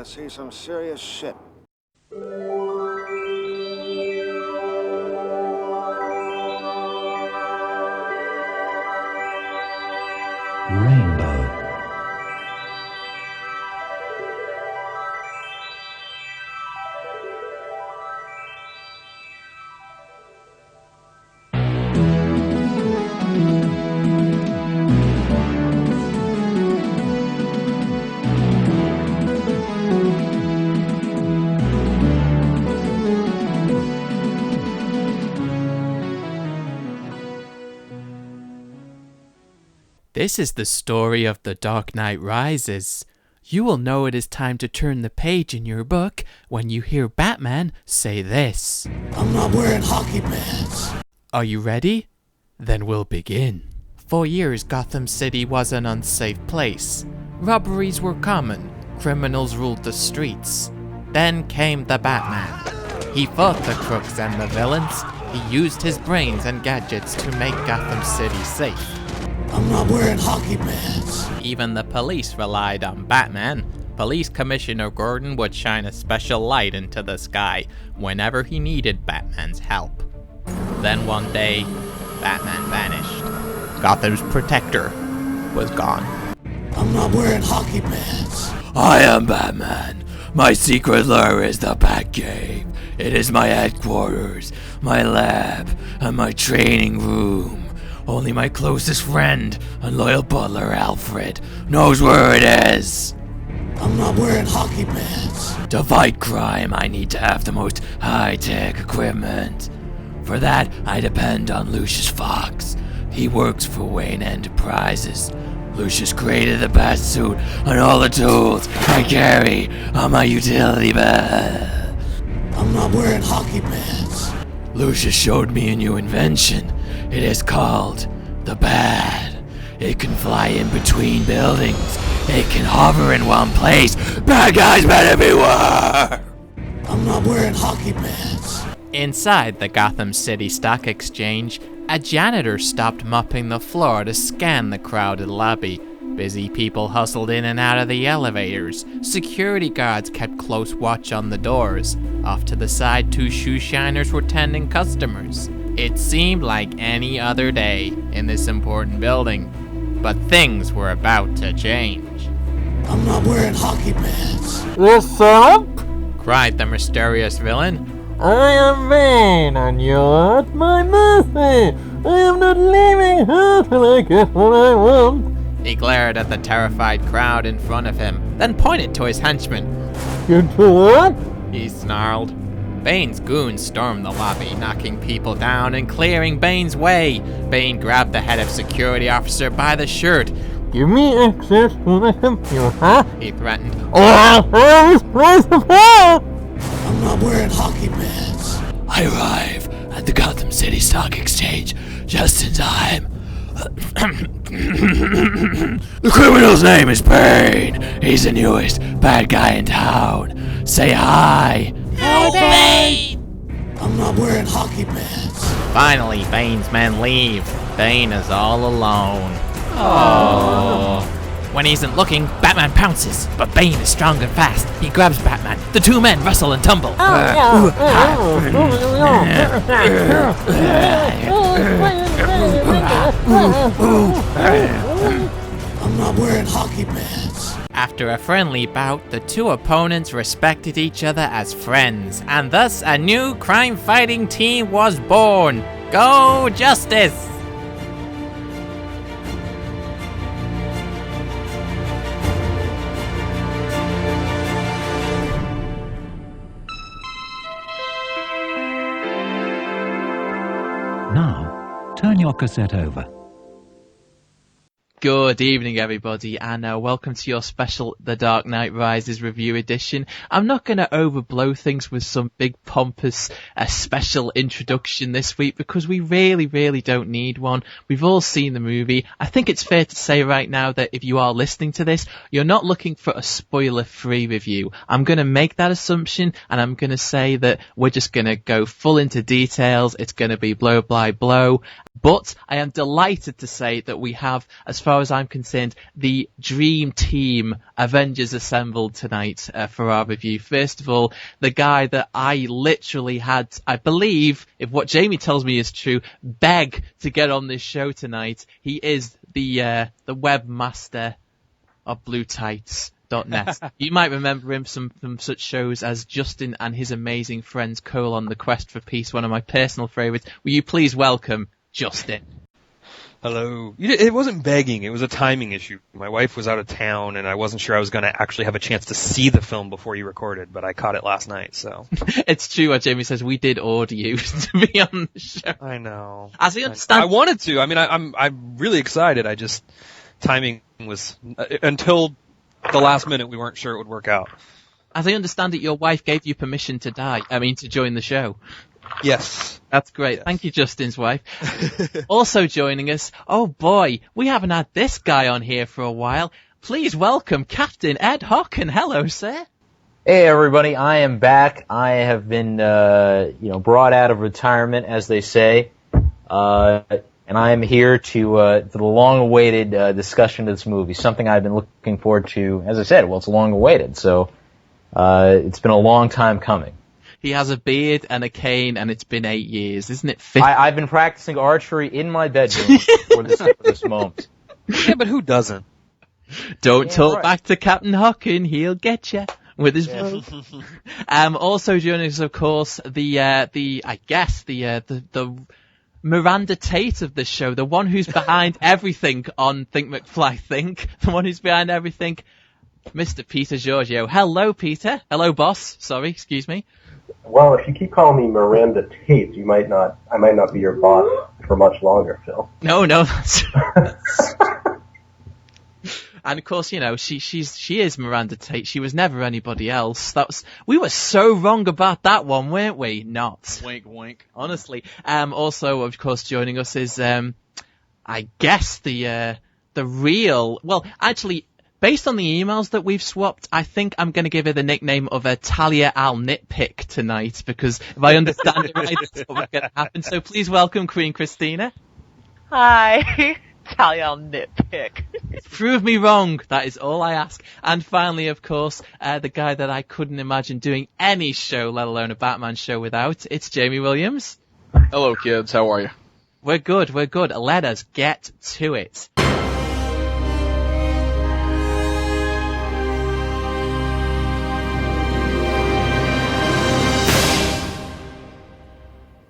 to see some serious shit. Rainbow. This is the story of The Dark Knight Rises. You will know it is time to turn the page in your book when you hear Batman say this. I'm not wearing hockey pads. Are you ready? Then we'll begin. For years, Gotham City was an unsafe place. Robberies were common. Criminals ruled the streets. Then came the Batman. He fought the crooks and the villains. He used his brains and gadgets to make Gotham City safe. I'm not wearing hockey pads. Even the police relied on Batman. Police Commissioner Gordon would shine a special light into the sky whenever he needed Batman's help. Then one day, Batman vanished. Gotham's protector was gone. I'm not wearing hockey pads. I am Batman. My secret lair is the Batcave. It is my headquarters, my lab, and my training room. Only my closest friend and loyal butler, Alfred, knows where it is. I'm not wearing hockey pads. To fight crime, I need to have the most high-tech equipment. For that, I depend on Lucius Fox. He works for Wayne Enterprises. Lucius created the Batsuit and all the tools I carry on my utility belt. I'm not wearing hockey pads. Lucius showed me a new invention. It is called the Bat. It can fly in between buildings. It can hover in one place. Bad guys better beware! I'm not wearing hockey pads. Inside the Gotham City Stock Exchange, a janitor stopped mopping the floor to scan the crowded lobby. Busy people hustled in and out of the elevators. Security guards kept close watch on the doors. Off to the side, two shoe shiners were tending customers. It seemed like any other day in this important building, but things were about to change. I'm not wearing hockey pads. What's up? Cried the mysterious villain. I am Bane, and you're at my mercy. I am not leaving her till I get what I want. He glared at the terrified crowd in front of him, then pointed to his henchmen. You do what? He snarled. Bane's goons stormed the lobby, knocking people down and clearing Bane's way. Bane grabbed the head of security officer by the shirt. Give me access to the computer, huh? He threatened. Or I'll tear this place apart! I'm not wearing hockey pads. I arrive at the Gotham City Stock Exchange just in time. The criminal's name is Bane. He's the newest bad guy in town. Say hi. Help, Bane! I'm not wearing hockey pads. Finally, Bane's men leave. Bane is all alone. Oh. When he isn't looking, Batman pounces, but Bane is strong and fast. He grabs Batman. The two men wrestle and tumble. I'm not wearing hockey pads. After a friendly bout, the two opponents respected each other as friends, and thus a new crime-fighting team was born. Go Justice! Now, turn your cassette over. Good evening, everybody, and welcome to your special The Dark Knight Rises review edition. I'm not going to overblow things with some big pompous special introduction this week because we really don't need one. We've all seen the movie. I think it's fair to say right now that if you are listening to this, you're not looking for a spoiler-free review. I'm going to make that assumption, and I'm going to say that we're just going to go full into details. It's going to be blow by blow. But I am delighted to say that we have, as far far as I'm concerned, the dream team Avengers assembled tonight for our review. First of all, the guy that I literally had, I believe, if what Jamie tells me is true, beg to get on this show tonight. He is the webmaster of BlueTights.net. You might remember him from such shows as Justin and his amazing friends : The Quest for Peace, one of my personal favourites. Will you please welcome Justin? Hello. It wasn't begging, it was a timing issue. My wife was out of town and I wasn't sure I was going to actually have a chance to see the film before you recorded, but I caught it last night, so. It's true what Jamie says, we did order you to be on the show. I know. As I understand... I wanted to. I mean, I'm really excited. I just, timing was, until the last minute we weren't sure it would work out. As I understand it, your wife gave you permission to to join the show. Yes. That's great. Yes. Thank you, Justin's wife. Also joining us, oh boy, we haven't had this guy on here for a while. Please welcome Captain Ed Hocken. Hello, sir. Hey everybody, I am back. I have been, brought out of retirement, as they say, and I am here for the long-awaited discussion of this movie. Something I've been looking forward to. As I said, well, it's long-awaited, so it's been a long time coming. He has a beard and a cane, and it's been 8 years. Isn't it? I've been practicing archery in my bedroom for this moment. Yeah, but who doesn't? Don't talk back to Captain Hocken. He'll get you with his vote. Also joining us, of course, the Miranda Tate of this show, the one who's behind everything on Think McFly Think, the one who's behind everything, Mr. Peter Giorgio. Hello, Peter. Hello, boss. Sorry, excuse me. Well, if you keep calling me Miranda Tate, I might not be your boss for much longer, Phil. No, that's and of course, she is Miranda Tate. She was never anybody else. We were so wrong about that one, weren't we? Not. Wink, wink. Honestly. Also, of course, joining us is, I guess the real, well, actually, based on the emails that we've swapped, I think I'm going to give her the nickname of Talia Al Nitpick tonight, because if I understand it right, that's what's going to happen. So please welcome Queen Christina. Hi, Talia Al Nitpick. Prove me wrong, that is all I ask. And finally, of course, the guy that I couldn't imagine doing any show, let alone a Batman show, without, it's Jamie Williams. Hello, kids. How are you? We're good. Let us get to it.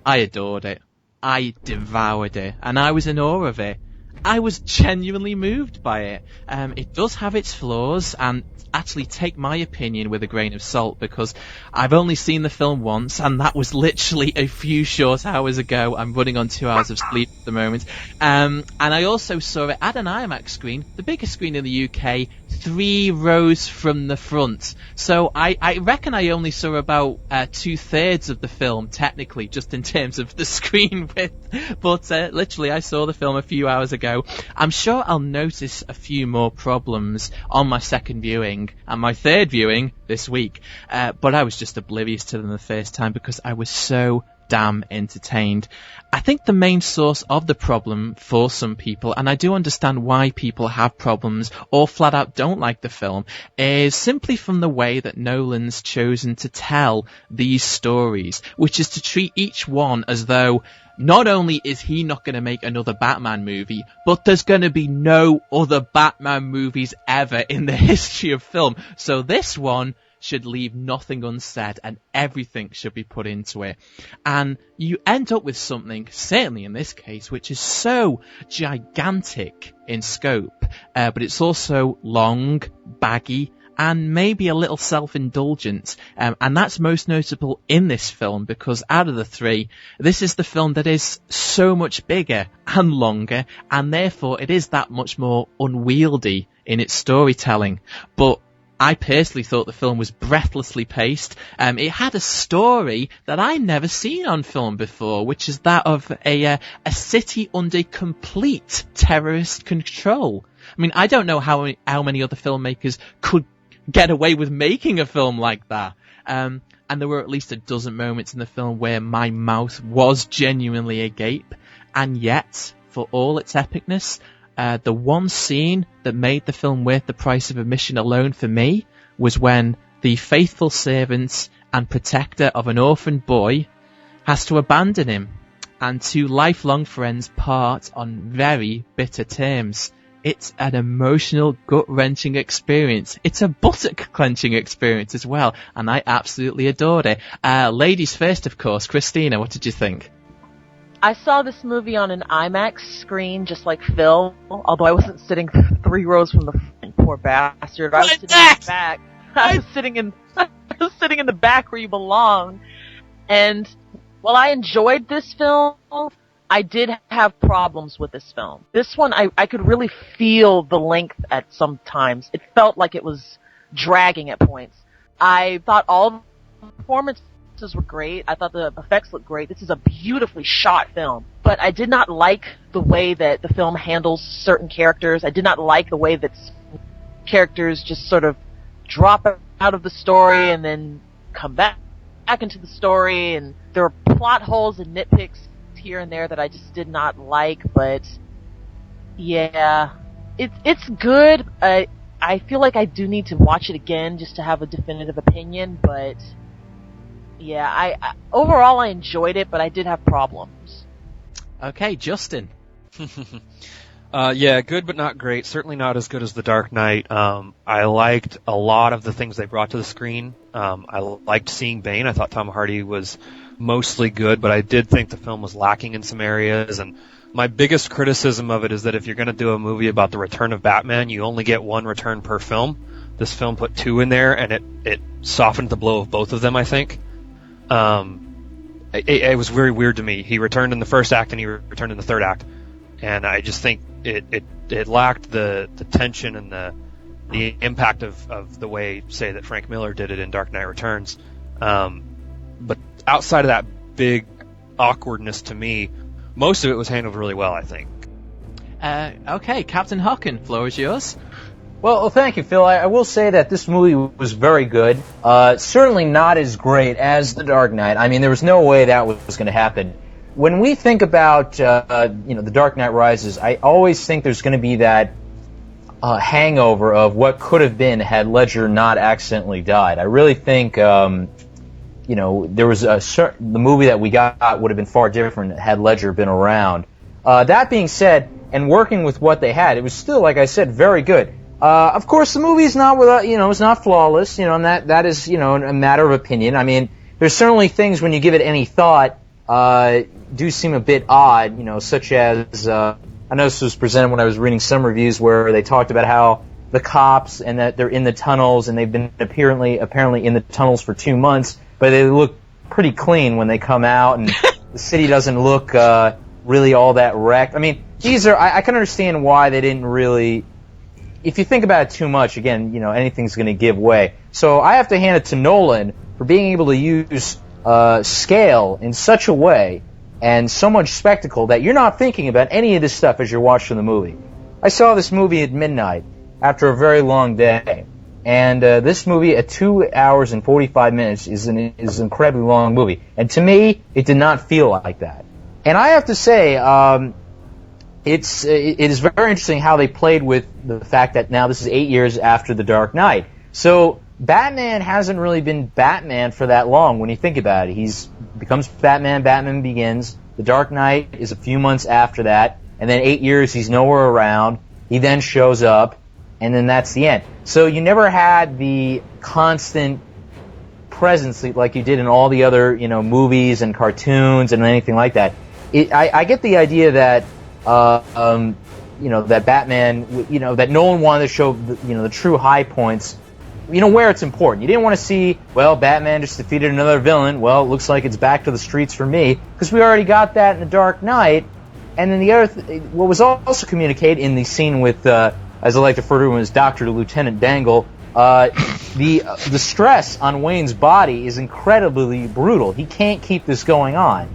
I adored it. I devoured it. And I was in awe of it. I was genuinely moved by it. It does have its flaws, and actually take my opinion with a grain of salt, because I've only seen the film once, and that was literally a few short hours ago. I'm running on 2 hours of sleep at the moment. And I also saw it at an IMAX screen, the biggest screen in the UK, 3 rows from the front. So I reckon I only saw about 2/3 of the film, technically, just in terms of the screen width. But literally, I saw the film a few hours ago. I'm sure I'll notice a few more problems on my second viewing and my third viewing this week. But I was just oblivious to them the first time because I was so damn entertained. I think the main source of the problem for some people, and I do understand why people have problems or flat out don't like the film, is simply from the way that Nolan's chosen to tell these stories, which is to treat each one as though not only is he not going to make another Batman movie, but there's going to be no other Batman movies ever in the history of film. So this one should leave nothing unsaid and everything should be put into it. And you end up with something, certainly in this case, which is so gigantic in scope, but it's also long, baggy, and maybe a little self-indulgent. And that's most notable in this film, because out of the 3, this is the film that is so much bigger and longer, and therefore it is that much more unwieldy in its storytelling. But I personally thought the film was breathlessly paced. It had a story that I'd never seen on film before, which is that of a city under complete terrorist control. I mean, I don't know how many other filmmakers could get away with making a film like that. And there were at least a dozen moments in the film where my mouth was genuinely agape. And yet, for all its epicness, The one scene that made the film worth the price of admission alone for me was when the faithful servant and protector of an orphaned boy has to abandon him, and two lifelong friends part on very bitter terms. It's an emotional, gut-wrenching experience. It's a buttock-clenching experience as well, and I absolutely adored it. Ladies first, of course. Christina, what did you think? I saw this movie on an IMAX screen, just like Phil, although I wasn't sitting 3 rows from the front, poor bastard. I was sitting in the back. I was sitting in the back where you belong. And while I enjoyed this film, I did have problems with this film. This one, I could really feel the length at some times. It felt like it was dragging at points. I thought all the performances were great. I thought the effects looked great. This is a beautifully shot film. But I did not like the way that the film handles certain characters. I did not like the way that characters just sort of drop out of the story and then come back into the story. And there are plot holes and nitpicks here and there that I just did not like. But yeah, it's good. I feel like I do need to watch it again just to have a definitive opinion, but yeah, I overall I enjoyed it, but I did have problems. Okay, Justin. Yeah, good but not great. Certainly not as good as The Dark Knight. I liked a lot of the things they brought to the screen. I liked seeing Bane. I thought Tom Hardy was mostly good, but I did think the film was lacking in some areas. And my biggest criticism of it is that if you're going to do a movie about the return of Batman, you only get one return per film. This film put 2 in there, and it softened the blow of both of them, I think. It was very weird to me. He returned in the first act and he returned in the third act, and I just think it lacked the tension and the impact of the way, say, that Frank Miller did it in Dark Knight Returns. But outside of that big awkwardness to me, most of it was handled really well, I think. Okay, Captain Hawken, floor is yours. Well, thank you, Phil. I will say that this movie was very good. Certainly not as great as The Dark Knight. I mean, there was no way that was going to happen. When we think about, The Dark Knight Rises, I always think there's going to be that hangover of what could have been had Ledger not accidentally died. I really think, there was the movie that we got would have been far different had Ledger been around. That being said, and working with what they had, it was still, like I said, very good. Of course, the movie is not without, it's not flawless, and that is, a matter of opinion. I mean, there's certainly things when you give it any thought, do seem a bit odd, such as, I know this was presented when I was reading some reviews where they talked about how the cops and that they're in the tunnels and they've been apparently in the tunnels for 2 months, but they look pretty clean when they come out, and the city doesn't look, really all that wrecked. I mean, I can understand why they didn't really. If you think about it too much, again, anything's going to give way. So I have to hand it to Nolan for being able to use scale in such a way and so much spectacle that you're not thinking about any of this stuff as you're watching the movie. I saw this movie at midnight after a very long day, and this movie at 2 hours and 45 minutes is an incredibly long movie. And to me, it did not feel like that. And I have to say, it is very interesting how they played with the fact that now this is 8 years after The Dark Knight. So Batman hasn't really been Batman for that long when you think about it. He's becomes Batman, Batman Begins. The Dark Knight is a few months after that, and then 8 years he's nowhere around. He then shows up, and then that's the end. So you never had the constant presence like you did in all the other movies and cartoons and anything like that. I get the idea that that Batman, that Nolan wanted to show, the true high points, where it's important. You didn't want to see, well, Batman just defeated another villain. Well, it looks like it's back to the streets for me, because we already got that in The Dark Knight. And then the other, what was also communicated in the scene with, as I like to refer to him as Dr. Lieutenant Dangle, the stress on Wayne's body is incredibly brutal. He can't keep this going on.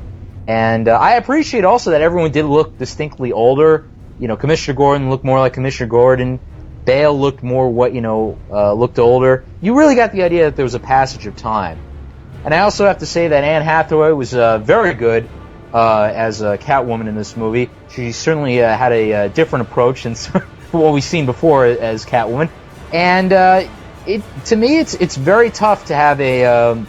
And I appreciate also that everyone did look distinctly older. Commissioner Gordon looked more like Commissioner Gordon. Bale looked more looked older. You really got the idea that there was a passage of time. And I also have to say that Anne Hathaway was very good. as a Catwoman in this movie. She certainly had a different approach than what we've seen before as Catwoman. And to me, it's very tough to have a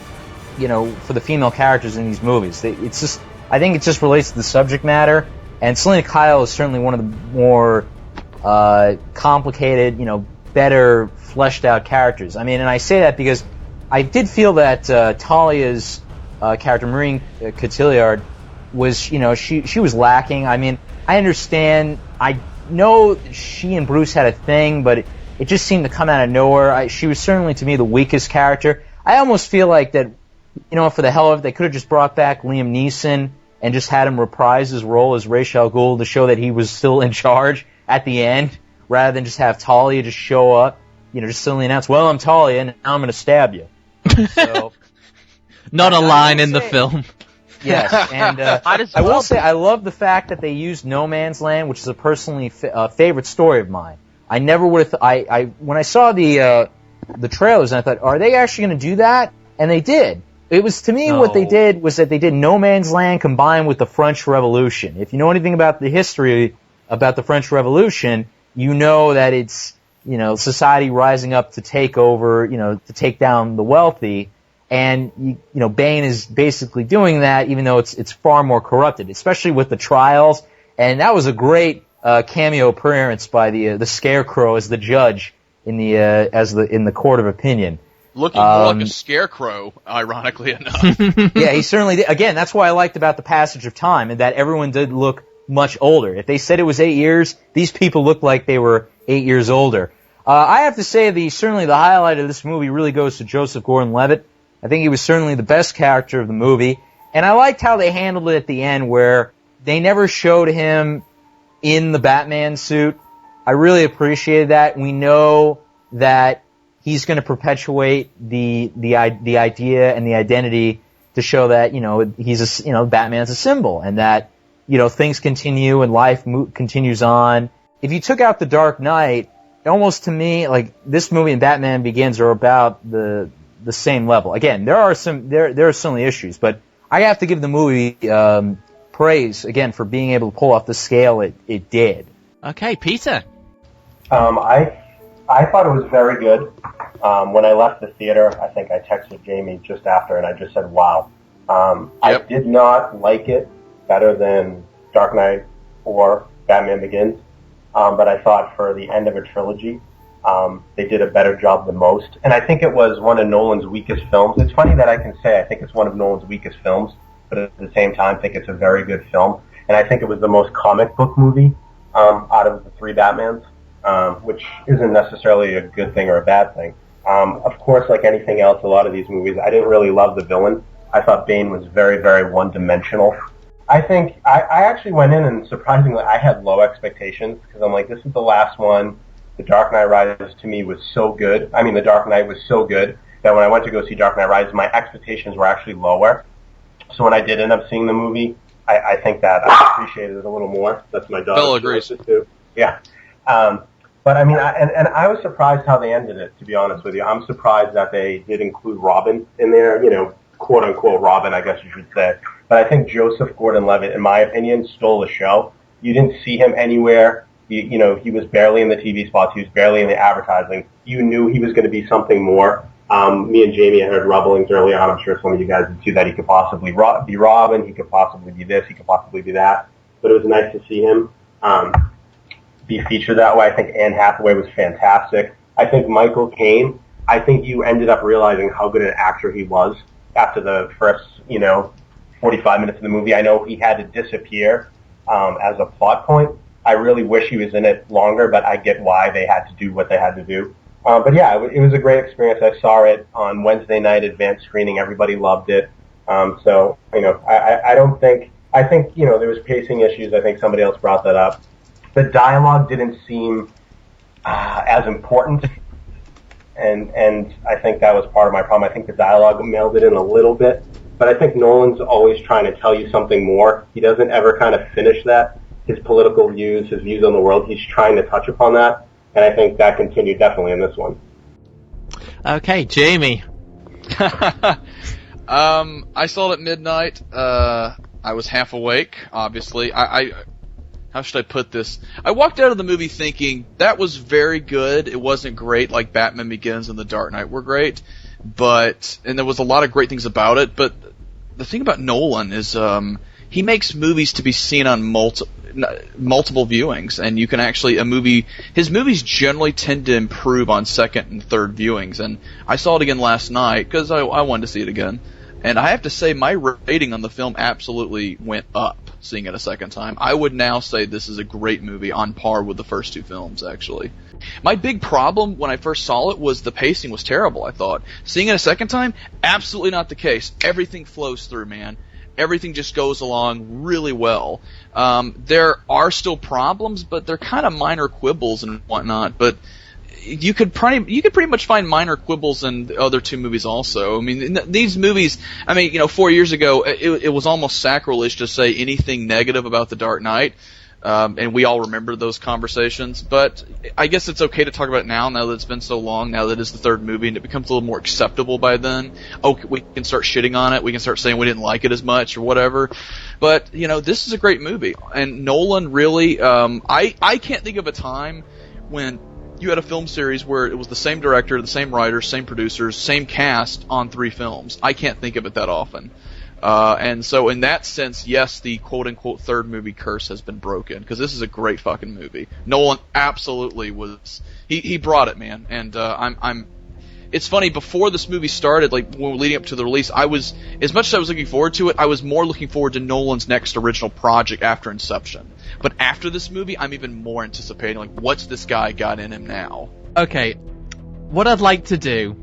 for the female characters in these movies. I think it just relates to the subject matter. And Selena Kyle is certainly one of the more complicated, better fleshed out characters. I mean, and I say that because I did feel that Talia's character, Maureen Cotillard, was, she was lacking. I mean, I understand. I know she and Bruce had a thing, but it just seemed to come out of nowhere. She was certainly, to me, the weakest character. I almost feel like that, for the hell of it, they could have just brought back Liam Neeson and just had him reprise his role as Ra's al Ghul to show that he was still in charge at the end, rather than just have Talia just show up, just suddenly announce, well, I'm Talia, and now I'm going to stab you. So, Not a line in the film. Yes, and I will say I love the fact that they used No Man's Land, which is a personally favorite story of mine. I never would have. When I saw the trailers, I thought, are they actually going to do that? And they did. It was, to me, what they did was that they did No Man's Land combined with the French Revolution. If you know anything about the history about the French Revolution, you know that it's society rising up to take over, to take down the wealthy. And Bane is basically doing that, even though it's far more corrupted, especially with the trials. And that was a great cameo appearance by the Scarecrow as the judge in the court of opinion. Looking more like a scarecrow, ironically enough. Yeah, he certainly did. Again, that's what I liked about the passage of time, and that everyone did look much older. If they said it was 8 years, these people looked like they were 8 years older. I have to say, certainly the highlight of this movie really goes to Joseph Gordon-Levitt. I think he was certainly the best character of the movie, and I liked how they handled it at the end, where they never showed him in the Batman suit. I really appreciated that. We know that he's going to perpetuate the idea and the identity to show that he's Batman's a symbol, and that things continue and life continues on. If you took out The Dark Knight, almost to me, like, this movie and Batman Begins are about the same level. Again, there are certainly issues, but I have to give the movie praise again for being able to pull off the scale it did. Okay, Peter. I thought it was very good. When I left the theater, I think I texted Jamie just after, and I just said, wow. I did not like it better than Dark Knight or Batman Begins, but I thought for the end of a trilogy, they did a better job than most. And I think it was one of Nolan's weakest films. It's funny that I can say I think it's one of Nolan's weakest films, but at the same time, I think it's a very good film. And I think it was the most comic book movie out of the three Batmans. Which isn't necessarily a good thing or a bad thing. Of course, like anything else, a lot of these movies, I didn't really love the villain. I thought Bane was very, very one-dimensional. I think I actually went in and surprisingly, I had low expectations because I'm like, this is the last one. The Dark Knight Rises to me was so good. I mean, The Dark Knight was so good that when I went to go see Dark Knight Rises, my expectations were actually lower. So when I did end up seeing the movie, I think that I appreciated it a little more. That's my daughter. Bill agrees. Too. Yeah. But I mean, and I was surprised how they ended it, to be honest with you. I'm surprised that they did include Robin in there, quote unquote Robin, I guess you should say. But I think Joseph Gordon-Levitt, in my opinion, stole the show. You didn't see him anywhere. He was barely in the TV spots. He was barely in the advertising. You knew he was going to be something more. Me and Jamie had heard rumblings early on. I'm sure some of you guys did too, that he could possibly be Robin. He could possibly be this. He could possibly be that. But it was nice to see him be featured that way. I think Anne Hathaway was fantastic. I think Michael Caine, I think you ended up realizing how good an actor he was after the first, 45 minutes of the movie. I know he had to disappear as a plot point. I really wish he was in it longer, but I get why they had to do what they had to do. But yeah, it was a great experience. I saw it on Wednesday night advanced screening. Everybody loved it. So, I think there was pacing issues. I think somebody else brought that up. The dialogue didn't seem as important, and I think that was part of my problem. I think the dialogue mailed it in a little bit, but I think Nolan's always trying to tell you something more. He doesn't ever kind of finish that. His political views, his views on the world, he's trying to touch upon that, and I think that continued definitely in this one. Okay, Jamie. I saw it at midnight. I was half awake, obviously. How should I put this? I walked out of the movie thinking that was very good. It wasn't great like Batman Begins and The Dark Knight were great, and there was a lot of great things about it. But the thing about Nolan is he makes movies to be seen on multiple viewings, and you can actually his movies generally tend to improve on second and third viewings. And I saw it again last night because I wanted to see it again. And I have to say, my rating on the film absolutely went up seeing it a second time. I would now say this is a great movie on par with the first two films, actually. My big problem when I first saw it was the pacing was terrible, I thought. Seeing it a second time, absolutely not the case. Everything flows through, man. Everything just goes along really well. There are still problems, but they're kind of minor quibbles and whatnot, but you could pretty much find minor quibbles in the other two movies also. I mean, these movies, 4 years ago, it was almost sacrilege to say anything negative about The Dark Knight, and we all remember those conversations, but I guess it's okay to talk about it now that it's been so long, now that it's the third movie, and it becomes a little more acceptable by then. Oh, we can start shitting on it, we can start saying we didn't like it as much, or whatever, but, this is a great movie, and Nolan really, I can't think of a time when you had a film series where it was the same director, the same writers, same producers, same cast on 3 films. I can't think of it that often. And so in that sense, yes, the quote-unquote third movie curse has been broken, because this is a great fucking movie. Nolan absolutely was... He brought it, man. And it's funny, before this movie started, like, when we were leading up to the release, as much as I was looking forward to it, I was more looking forward to Nolan's next original project after Inception. But after this movie, I'm even more anticipating, like, what's this guy got in him now? Okay, what I'd like to do,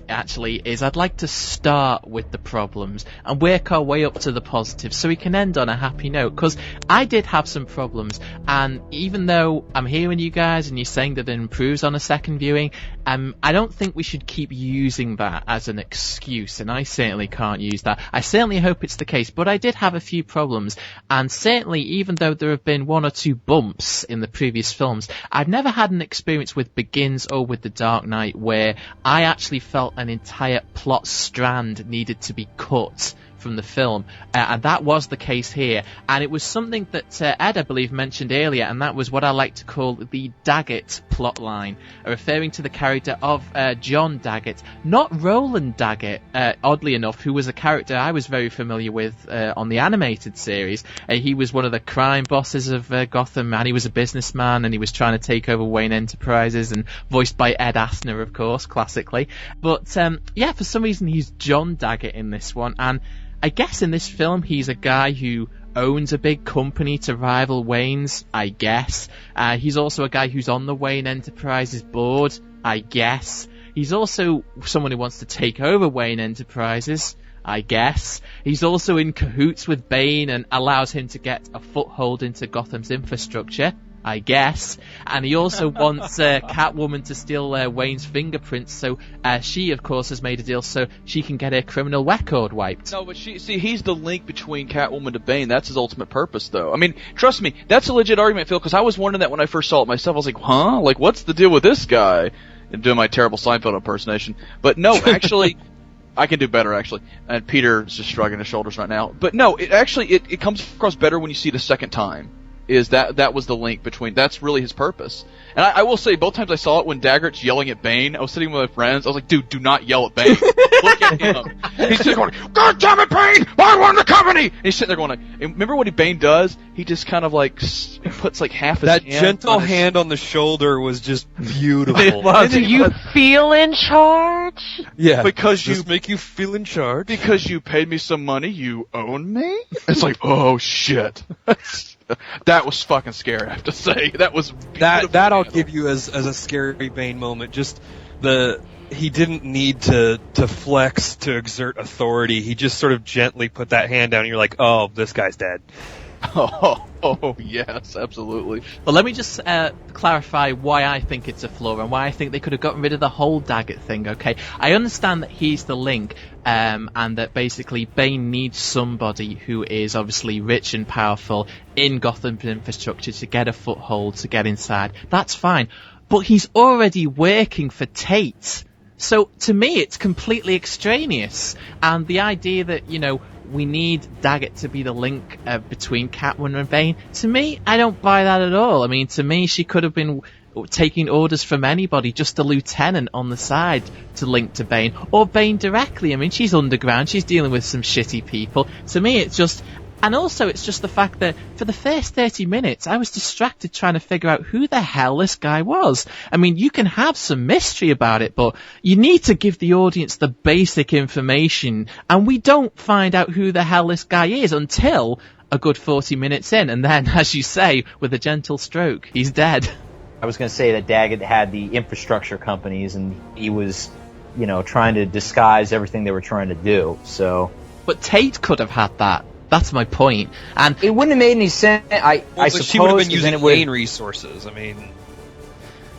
actually, is I'd like to start with the problems and work our way up to the positives so we can end on a happy note, because I did have some problems, and even though I'm hearing you guys and you're saying that it improves on a second viewing, I don't think we should keep using that as an excuse, and I certainly can't use that. I certainly hope it's the case, but I did have a few problems, and certainly even though there have been 1 or 2 bumps in the previous films, I've never had an experience with Begins or with The Dark Knight where I actually felt an entire plot strand needed to be cut from the film, and that was the case here, and it was something that Ed, I believe, mentioned earlier, and that was what I like to call the Daggett plotline, referring to the character of John Daggett, not Roland Daggett, oddly enough, who was a character I was very familiar with on the animated series. He was one of the crime bosses of Gotham, and he was a businessman, and he was trying to take over Wayne Enterprises, and voiced by Ed Asner, of course, classically. But for some reason he's John Daggett in this one, and I guess in this film he's a guy who owns a big company to rival Wayne's, I guess. He's also a guy who's on the Wayne Enterprises board, I guess. He's also someone who wants to take over Wayne Enterprises, I guess. He's also in cahoots with Bane and allows him to get a foothold into Gotham's infrastructure, I guess. And he also wants Catwoman to steal Wayne's fingerprints, so she, of course, has made a deal so she can get her criminal record wiped. No, but he's the link between Catwoman to Bane. That's his ultimate purpose, though. I mean, trust me, that's a legit argument, Phil, because I was wondering that when I first saw it myself. I was like, huh? Like, what's the deal with this guy? And doing my terrible Seinfeld impersonation. But no, actually... I can do better, actually. And Peter's just shrugging his shoulders right now. But no, it comes across better when you see it a second time. Is that was the link between... That's really his purpose. And I will say, both times I saw it when Daggert's yelling at Bane, I was sitting with my friends, I was like, dude, do not yell at Bane. Look at him. He's sitting there going, God damn it, Bane! I won the company! And he's sitting there going like... And remember what Bane does? He just kind of like... He puts like half his that hand... That gentle hand on the shoulder was just beautiful. Do you feel in charge? Yeah. Because just make you feel in charge? Because you paid me some money, you own me? It's like, oh shit. That was fucking scary, I have to say. That was that I'll give you as a scary Bane moment. Just he didn't need to flex to exert authority. He just sort of gently put that hand down, and you're like, oh, this guy's dead. Oh, yes, absolutely. Well, let me just clarify why I think it's a flaw and why I think they could have gotten rid of the whole Daggett thing, okay? I understand that he's the link, and that basically Bane needs somebody who is obviously rich and powerful in Gotham's infrastructure to get a foothold, to get inside. That's fine. But he's already working for Tate. So, to me, it's completely extraneous. And the idea that, we need Daggett to be the link between Catwoman and Bane. To me, I don't buy that at all. I mean, to me, she could have been taking orders from anybody, just a lieutenant on the side to link to Bane, or Bane directly. I mean, she's underground, she's dealing with some shitty people. To me, it's just... And also, it's just the fact that for the first 30 minutes, I was distracted trying to figure out who the hell this guy was. I mean, you can have some mystery about it, but you need to give the audience the basic information, and we don't find out who the hell this guy is until a good 40 minutes in, and then, as you say, with a gentle stroke, he's dead. I was going to say that Daggett had the infrastructure companies, and he was, trying to disguise everything they were trying to do. So, but Tate could have had that. That's my point. And it wouldn't have made any sense. I suppose she would have been using Bane resources. I mean,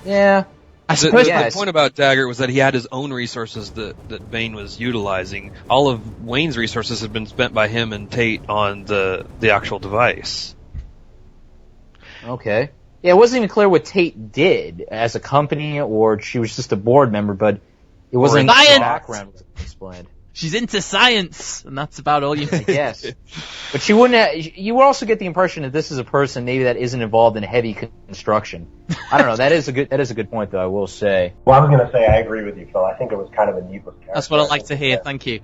yeah. The point about Daggett was that he had his own resources that Bane was utilizing. All of Wayne's resources had been spent by him and Tate on the actual device. Okay. Yeah, it wasn't even clear what Tate did as a company, or she was just a board member, but it wasn't. The background was explained. She's into science, and that's about all you. I guess. But she wouldn't have, you would also get the impression that this is a person maybe that isn't involved in heavy construction. I don't know. That is a good point, though. I will say. Well, I was going to say I agree with you, Phil. I think it was kind of a needless character. That's what I'd like to hear. Thank you.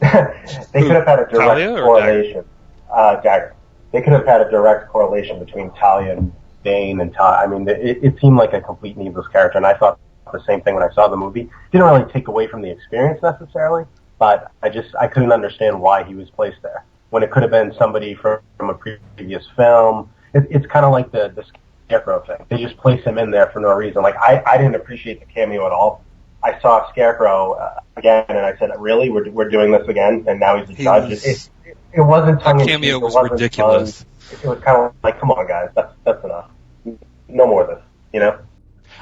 They could have had a direct correlation. Dagger. They could have had a direct correlation between Talia and Bane and Talia. I mean, it seemed like a complete needless character, and I thought the same thing when I saw the movie. Didn't really take away from the experience necessarily, but I couldn't understand why he was placed there when it could have been somebody from a previous film. It's kind of like the Scarecrow thing. They just place him in there for no reason. Like I didn't appreciate the cameo at all. I saw Scarecrow again, and I said, "Really, we're doing this again?" And now he's the judge. It wasn't tongue in cheek. Cameo was ridiculous. It was kind of like, "Come on, guys, that's enough. No more of this," you know.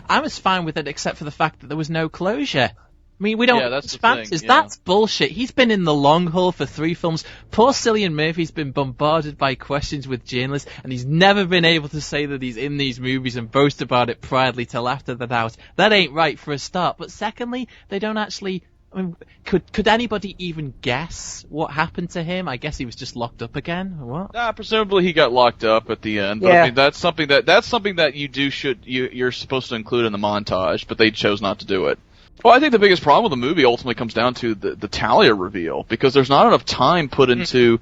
I was fine with it, except for the fact that there was no closure. I mean, we don't. Yeah, that's the thing, yeah. That's bullshit. He's been in the long haul for 3 films. Poor Cillian Murphy's been bombarded by questions with journalists, and he's never been able to say that he's in these movies and boast about it proudly till after they're out. That ain't right for a start. But secondly, they don't actually. I mean, could anybody even guess what happened to him? I guess he was just locked up again, or what? Presumably he got locked up at the end. But yeah. I mean, that's something that you're supposed to include in the montage, but they chose not to do it. Well, I think the biggest problem with the movie ultimately comes down to the Talia reveal, because there's not enough time put into.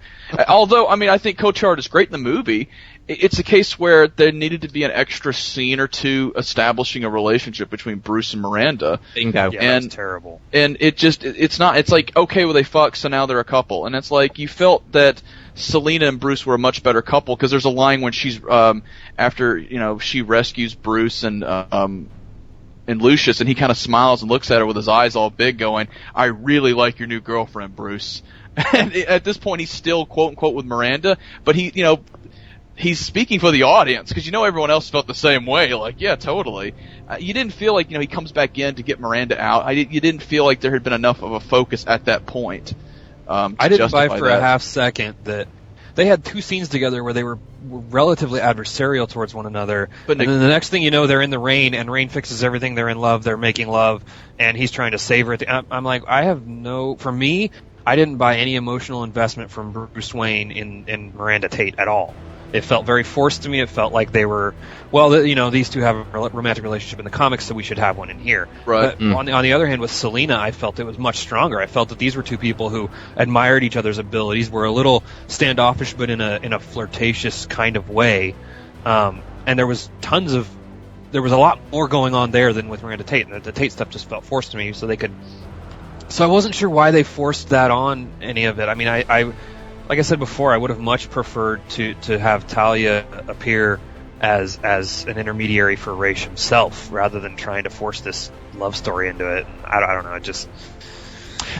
Although, I mean, I think Cochard is great in the movie. It's a case where there needed to be an extra scene or two establishing a relationship between Bruce and Miranda. Bingo. Yeah, and that's terrible. And it's not. It's like, okay, well, they fuck, so now they're a couple. And it's like, you felt that Selena and Bruce were a much better couple, because there's a line when she's after she rescues Bruce and Lucius, and he kind of smiles and looks at her with his eyes all big, going, "I really like your new girlfriend, Bruce." And at this point, he's still quote unquote with Miranda, but he's speaking for the audience, because everyone else felt the same way. Like, yeah, totally. You didn't feel like he comes back in to get Miranda out. You didn't feel like there had been enough of a focus at that point. I didn't buy for a half second that they had 2 scenes together where they were relatively adversarial towards one another. And then the next thing you know, they're in the rain, and Rain fixes everything. They're in love. They're making love, and he's trying to save her. I'm like, for me, I didn't buy any emotional investment from Bruce Wayne in Miranda Tate at all. It felt very forced to me. It felt like they were, these two have a romantic relationship in the comics, so we should have one in here. Right. But on the other hand, with Selena, I felt it was much stronger. I felt that these were 2 people who admired each other's abilities, were a little standoffish, but in a flirtatious kind of way. And there was a lot more going on there than with Miranda Tate. The Tate stuff just felt forced to me, so I wasn't sure why they forced that on any of it. I mean, like I said before, I would have much preferred to have Talia appear as an intermediary for Ra's himself, rather than trying to force this love story into it. I don't know. It just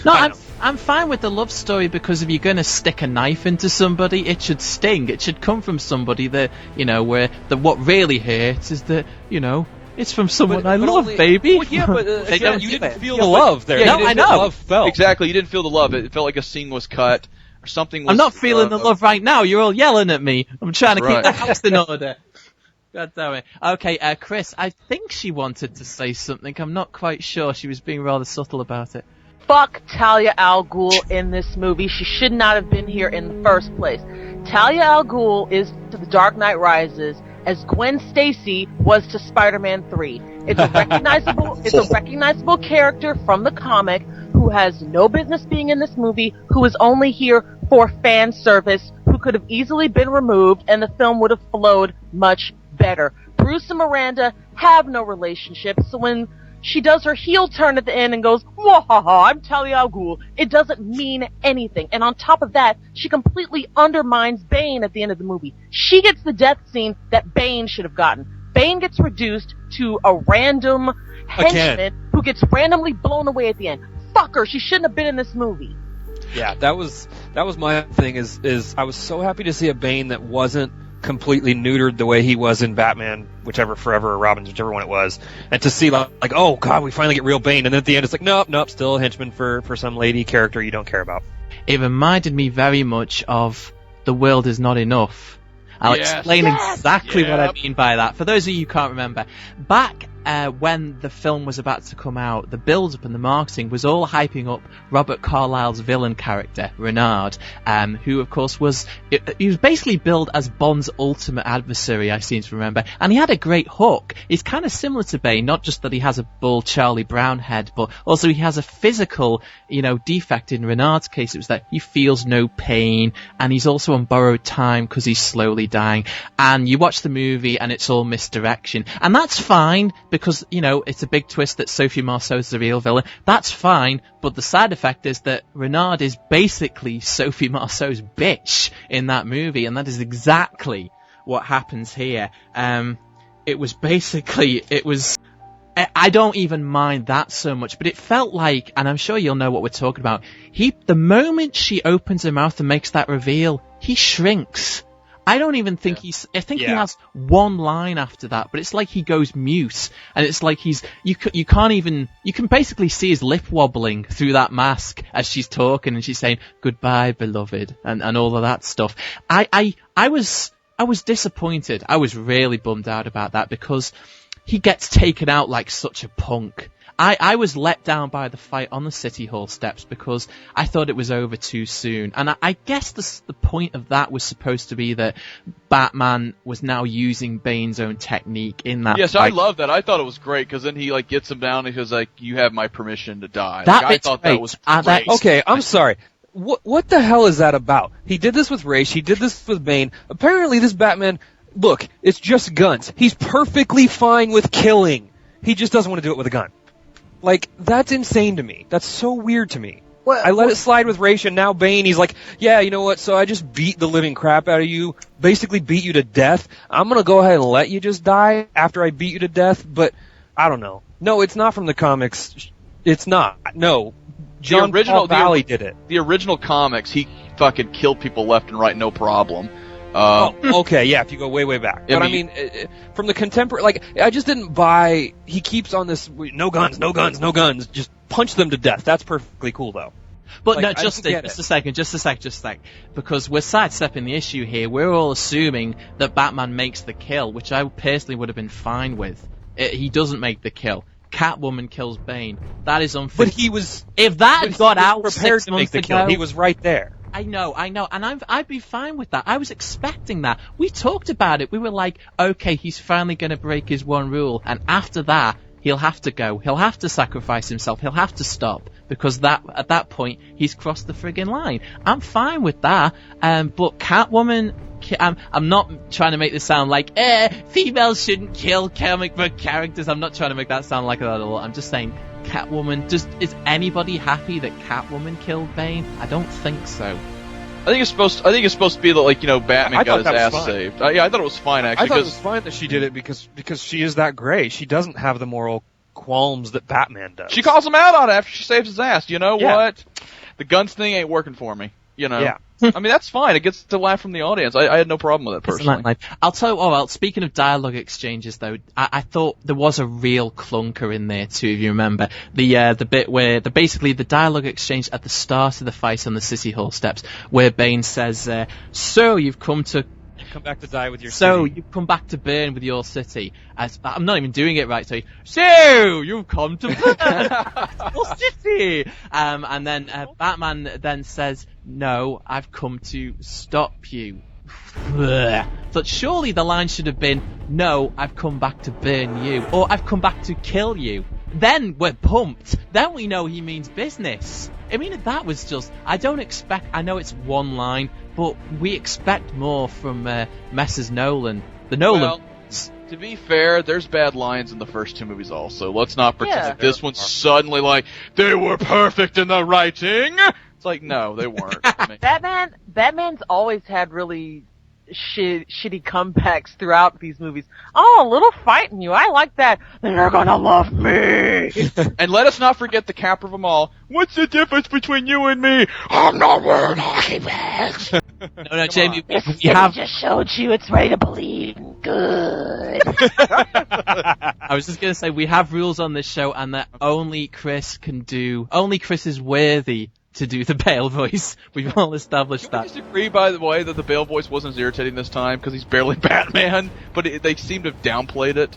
I'm fine with the love story, because if you're going to stick a knife into somebody, it should sting. It should come from somebody that where what really hurts is that it's from someone I love, baby. Well, yeah, but you didn't feel the love there. Yeah, no, I know. The love felt. Exactly, you didn't feel the love. It felt like a scene was cut. Or something was, I'm not feeling the love right now. You're all yelling at me. I'm trying to keep the house in order. God damn it. Okay, Chris, I think she wanted to say something. I'm not quite sure. She was being rather subtle about it. Fuck Talia al Ghul in this movie. She should not have been here in the first place. Talia al Ghul is to The Dark Knight Rises as Gwen Stacy was to Spider-Man 3. It's a recognizable character from the comic who has no business being in this movie, who is only here for fan service, who could have easily been removed and the film would have flowed much better. Bruce and Miranda have no relationship, so when she does her heel turn at the end and goes, "Wahaha, I'm Talia al Ghul," it doesn't mean anything. And on top of that, she completely undermines Bane at the end of the movie. She gets the death scene that Bane should have gotten. Bane gets reduced to a random henchman who gets randomly blown away at the end. Fuck her, she shouldn't have been in this movie. Yeah, that was my thing is I was so happy to see a Bane that wasn't completely neutered the way he was in Batman, whichever Forever or Robins, whichever one it was, and to see like oh god, we finally get real Bane, and then at the end it's like nope, still a henchman for some lady character you don't care about. It reminded me very much of The World Is Not Enough. I'll explain exactly what I mean by that. For those of you who can't remember, back when the film was about to come out, the build-up and the marketing was all hyping up Robert Carlyle's villain character, Renard, who, of course, he was basically billed as Bond's ultimate adversary, I seem to remember, and he had a great hook. He's kind of similar to Bane, not just that he has a bald Charlie Brown head, but also he has a physical, defect. In Renard's case, it was that he feels no pain, and he's also on borrowed time because he's slowly dying. And you watch the movie, and it's all misdirection, and that's fine, because, it's a big twist that Sophie Marceau's the real villain. That's fine, but the side effect is that Renard is basically Sophie Marceau's bitch in that movie, and that is exactly what happens here. I don't even mind that so much, but it felt like, and I'm sure you'll know what we're talking about, the moment she opens her mouth and makes that reveal, he shrinks. I don't even think he has one line after that, but it's like he goes mute, and it's like you can basically see his lip wobbling through that mask as she's talking and she's saying, "Goodbye, beloved," and all of that stuff. I was disappointed. I was really bummed out about that because he gets taken out like such a punk. I was let down by the fight on the City Hall steps because I thought it was over too soon. And I guess the point of that was supposed to be that Batman was now using Bane's own technique in that Yes, fight. I love that. I thought it was great because then he gets him down and he goes like, "You have my permission to die." I thought that was great. Okay, I'm sorry. What the hell is that about? He did this with Ra's, he did this with Bane. Apparently this Batman, look, it's just guns. He's perfectly fine with killing. He just doesn't want to do it with a gun. Like, that's insane to me. That's so weird to me. I let it slide with Ra's, and now Bane, he's like, yeah, you know what, so I just beat the living crap out of you, basically beat you to death. I'm gonna go ahead and let you just die after I beat you to death, but I don't know. No, it's not from the comics. It's not. No. John Paul Valley did it. The original comics, he fucking killed people left and right, no problem. Okay, yeah, if you go way, way back. But I mean, from the contemporary, I just didn't buy, he keeps on this, no guns, just punch them to death. That's perfectly cool, though. But no, just a second, because we're sidestepping the issue here. We're all assuming that Batman makes the kill, which I personally would have been fine with. He doesn't make the kill. Catwoman kills Bane. That is unfair. But he was... If that got out prepared 6 to make months the ago... kill. He was right there. I know, and I'd be fine with that. I was expecting that. We talked about it. We were like, okay, he's finally going to break his one rule, and after that, he'll have to go. He'll have to sacrifice himself. He'll have to stop, because at that point, he's crossed the friggin' line. I'm fine with that, but Catwoman... I'm not trying to make this sound like, females shouldn't kill comic book characters. I'm not trying to make that sound like that at all. I'm just saying, Catwoman, is anybody happy that Catwoman killed Bane? I don't think so. I think it's supposed to be that Batman got his ass saved. I thought it was fine actually. I thought it was fine that she did it because she is that great. She doesn't have the moral qualms that Batman does. She calls him out on it after she saves his ass. You know what? The guns thing ain't working for me. Yeah. I mean, that's fine. It gets to laugh from the audience. I had no problem with it, personally. I'll tell you, speaking of dialogue exchanges, though, I thought there was a real clunker in there, too, if you remember. The bit where, basically, the dialogue exchange at the start of the fight on the City Hall steps, where Bane says, so you've come to come back to die with your So city. you come back to burn with your city. I'm not even doing it right. So you've come to burn your city. And then Batman then says, "No, I've come to stop you." But surely the line should have been, "No, I've come back to burn you," or "I've come back to kill you." Then we're pumped. Then we know he means business. I mean, that was just... I don't expect... I know it's one line, but we expect more from Messrs. Nolan. The Nolan... Well, to be fair, there's bad lines in the first two movies also. Let's not pretend that this one's suddenly like, they were perfect in the writing! It's like, no, they weren't. I mean, Batman's always had really shitty comebacks throughout these movies. Oh, a little fight in you. I like that. Then you're gonna love me. and let us not forget the capper of them all. What's the difference between you and me? I'm not wearing hockey pads! No, Jamie, This we have... just showed you it's ready to believe. Good. I was just going to say, we have rules on this show, and that only Chris is worthy to do the Bale voice. We've all established Can we that. just agree, by the way, that the Bale voice wasn't as irritating this time, because he's barely Batman, but they seem to have downplayed it.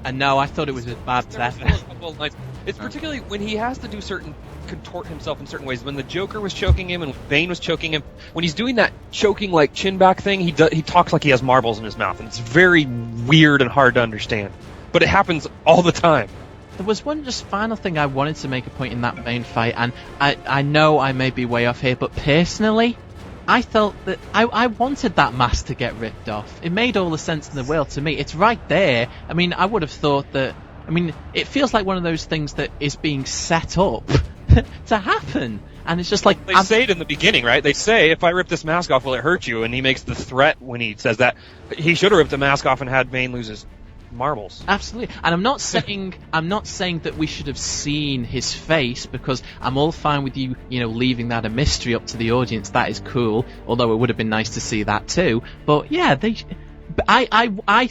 And no, I thought it was as bad as There was ever. still a couple of lines. It's particularly when he has to do contort himself in certain ways. When the Joker was choking him and Bane was choking him, when he's doing that choking like chin back thing, he talks like he has marbles in his mouth, and it's very weird and hard to understand. But it happens all the time. There was one just final thing I wanted to make a point in that Bane fight, and I know I may be way off here, but personally, I felt that I wanted that mask to get ripped off. It made all the sense in the world to me. It's right there. I mean, I would have thought that... I mean, it feels like one of those things that is being set up to happen. And it's just like... They say it in the beginning, right? They say, if I rip this mask off, will it hurt you? And he makes the threat when he says that. He should have ripped the mask off and had Bane lose his marbles. Absolutely. And I'm not saying that we should have seen his face, because I'm all fine with you leaving that a mystery up to the audience. That is cool. Although it would have been nice to see that too. But yeah, I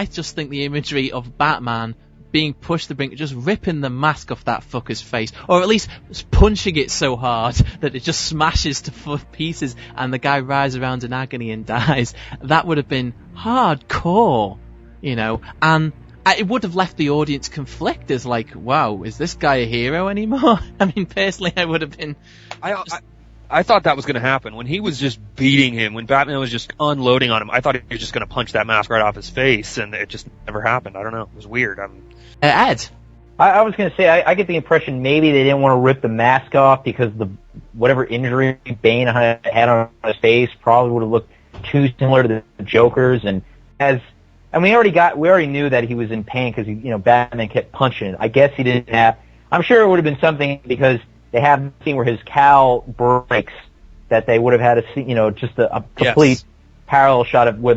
just think the imagery of Batman being pushed to the brink, just ripping the mask off that fucker's face, or at least punching it so hard that it just smashes to pieces and the guy writhes around in agony and dies, that would have been hardcore, and it would have left the audience conflicted, like, wow, is this guy a hero anymore? I mean, personally, I would have been... I thought that was going to happen. When he was just beating him, when Batman was just unloading on him, I thought he was just going to punch that mask right off his face, and it just never happened. I don't know. It was weird. Ed? I was going to say, I get the impression maybe they didn't want to rip the mask off because whatever injury Bane had on his face probably would have looked too similar to the Joker's. And we already knew that he was in pain because Batman kept punching it. I guess he didn't have. I'm sure it would have been something because they have the scene where his cowl breaks that they would have had a scene, just a complete parallel shot of where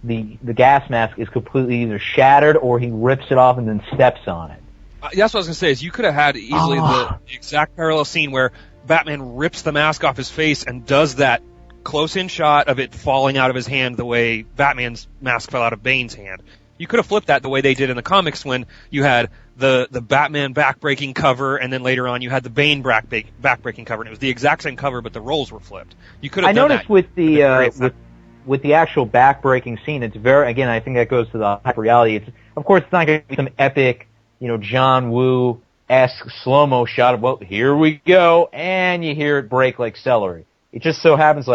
the gas mask is completely either shattered or he rips it off and then steps on it. That's what I was going to say, is you could have had easily the exact parallel scene where Batman rips the mask off his face and does that close-in shot of it falling out of his hand the way Batman's mask fell out of Bane's hand. You could have flipped that the way they did in the comics when you had the Batman back-breaking cover, and then later on you had the Bane back-breaking cover, and it was the exact same cover, but the roles were flipped. You could have done noticed that. with the actual back-breaking scene, it's very, again, I think that goes to the hyper-reality. Of course, it's not going to be some epic, John Woo-esque slow-mo shot of, well, here we go, and you hear it break like celery. It just so happens,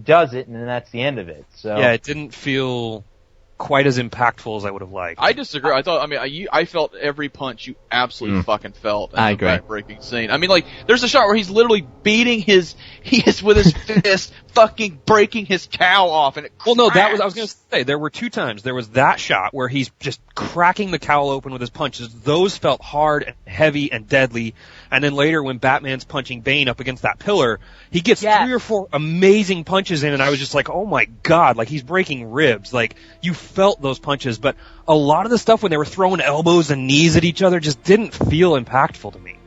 does it, and then that's the end of it. So yeah, it didn't feel quite as impactful as I would have liked. I disagree. I felt every punch you absolutely fucking felt in I the agree. back-breaking scene. I mean, there's a shot where he's literally beating he is with his fist fucking breaking his cowl off, and it cracks. Well, no, I was going to say, there were two times. There was that shot where he's just cracking the cowl open with his punches. Those felt hard and heavy and deadly. And then later when Batman's punching Bane up against that pillar, he gets 3 or 4 amazing punches in, and I was just like, oh my god, he's breaking ribs. You felt those punches, but a lot of the stuff when they were throwing elbows and knees at each other just didn't feel impactful to me.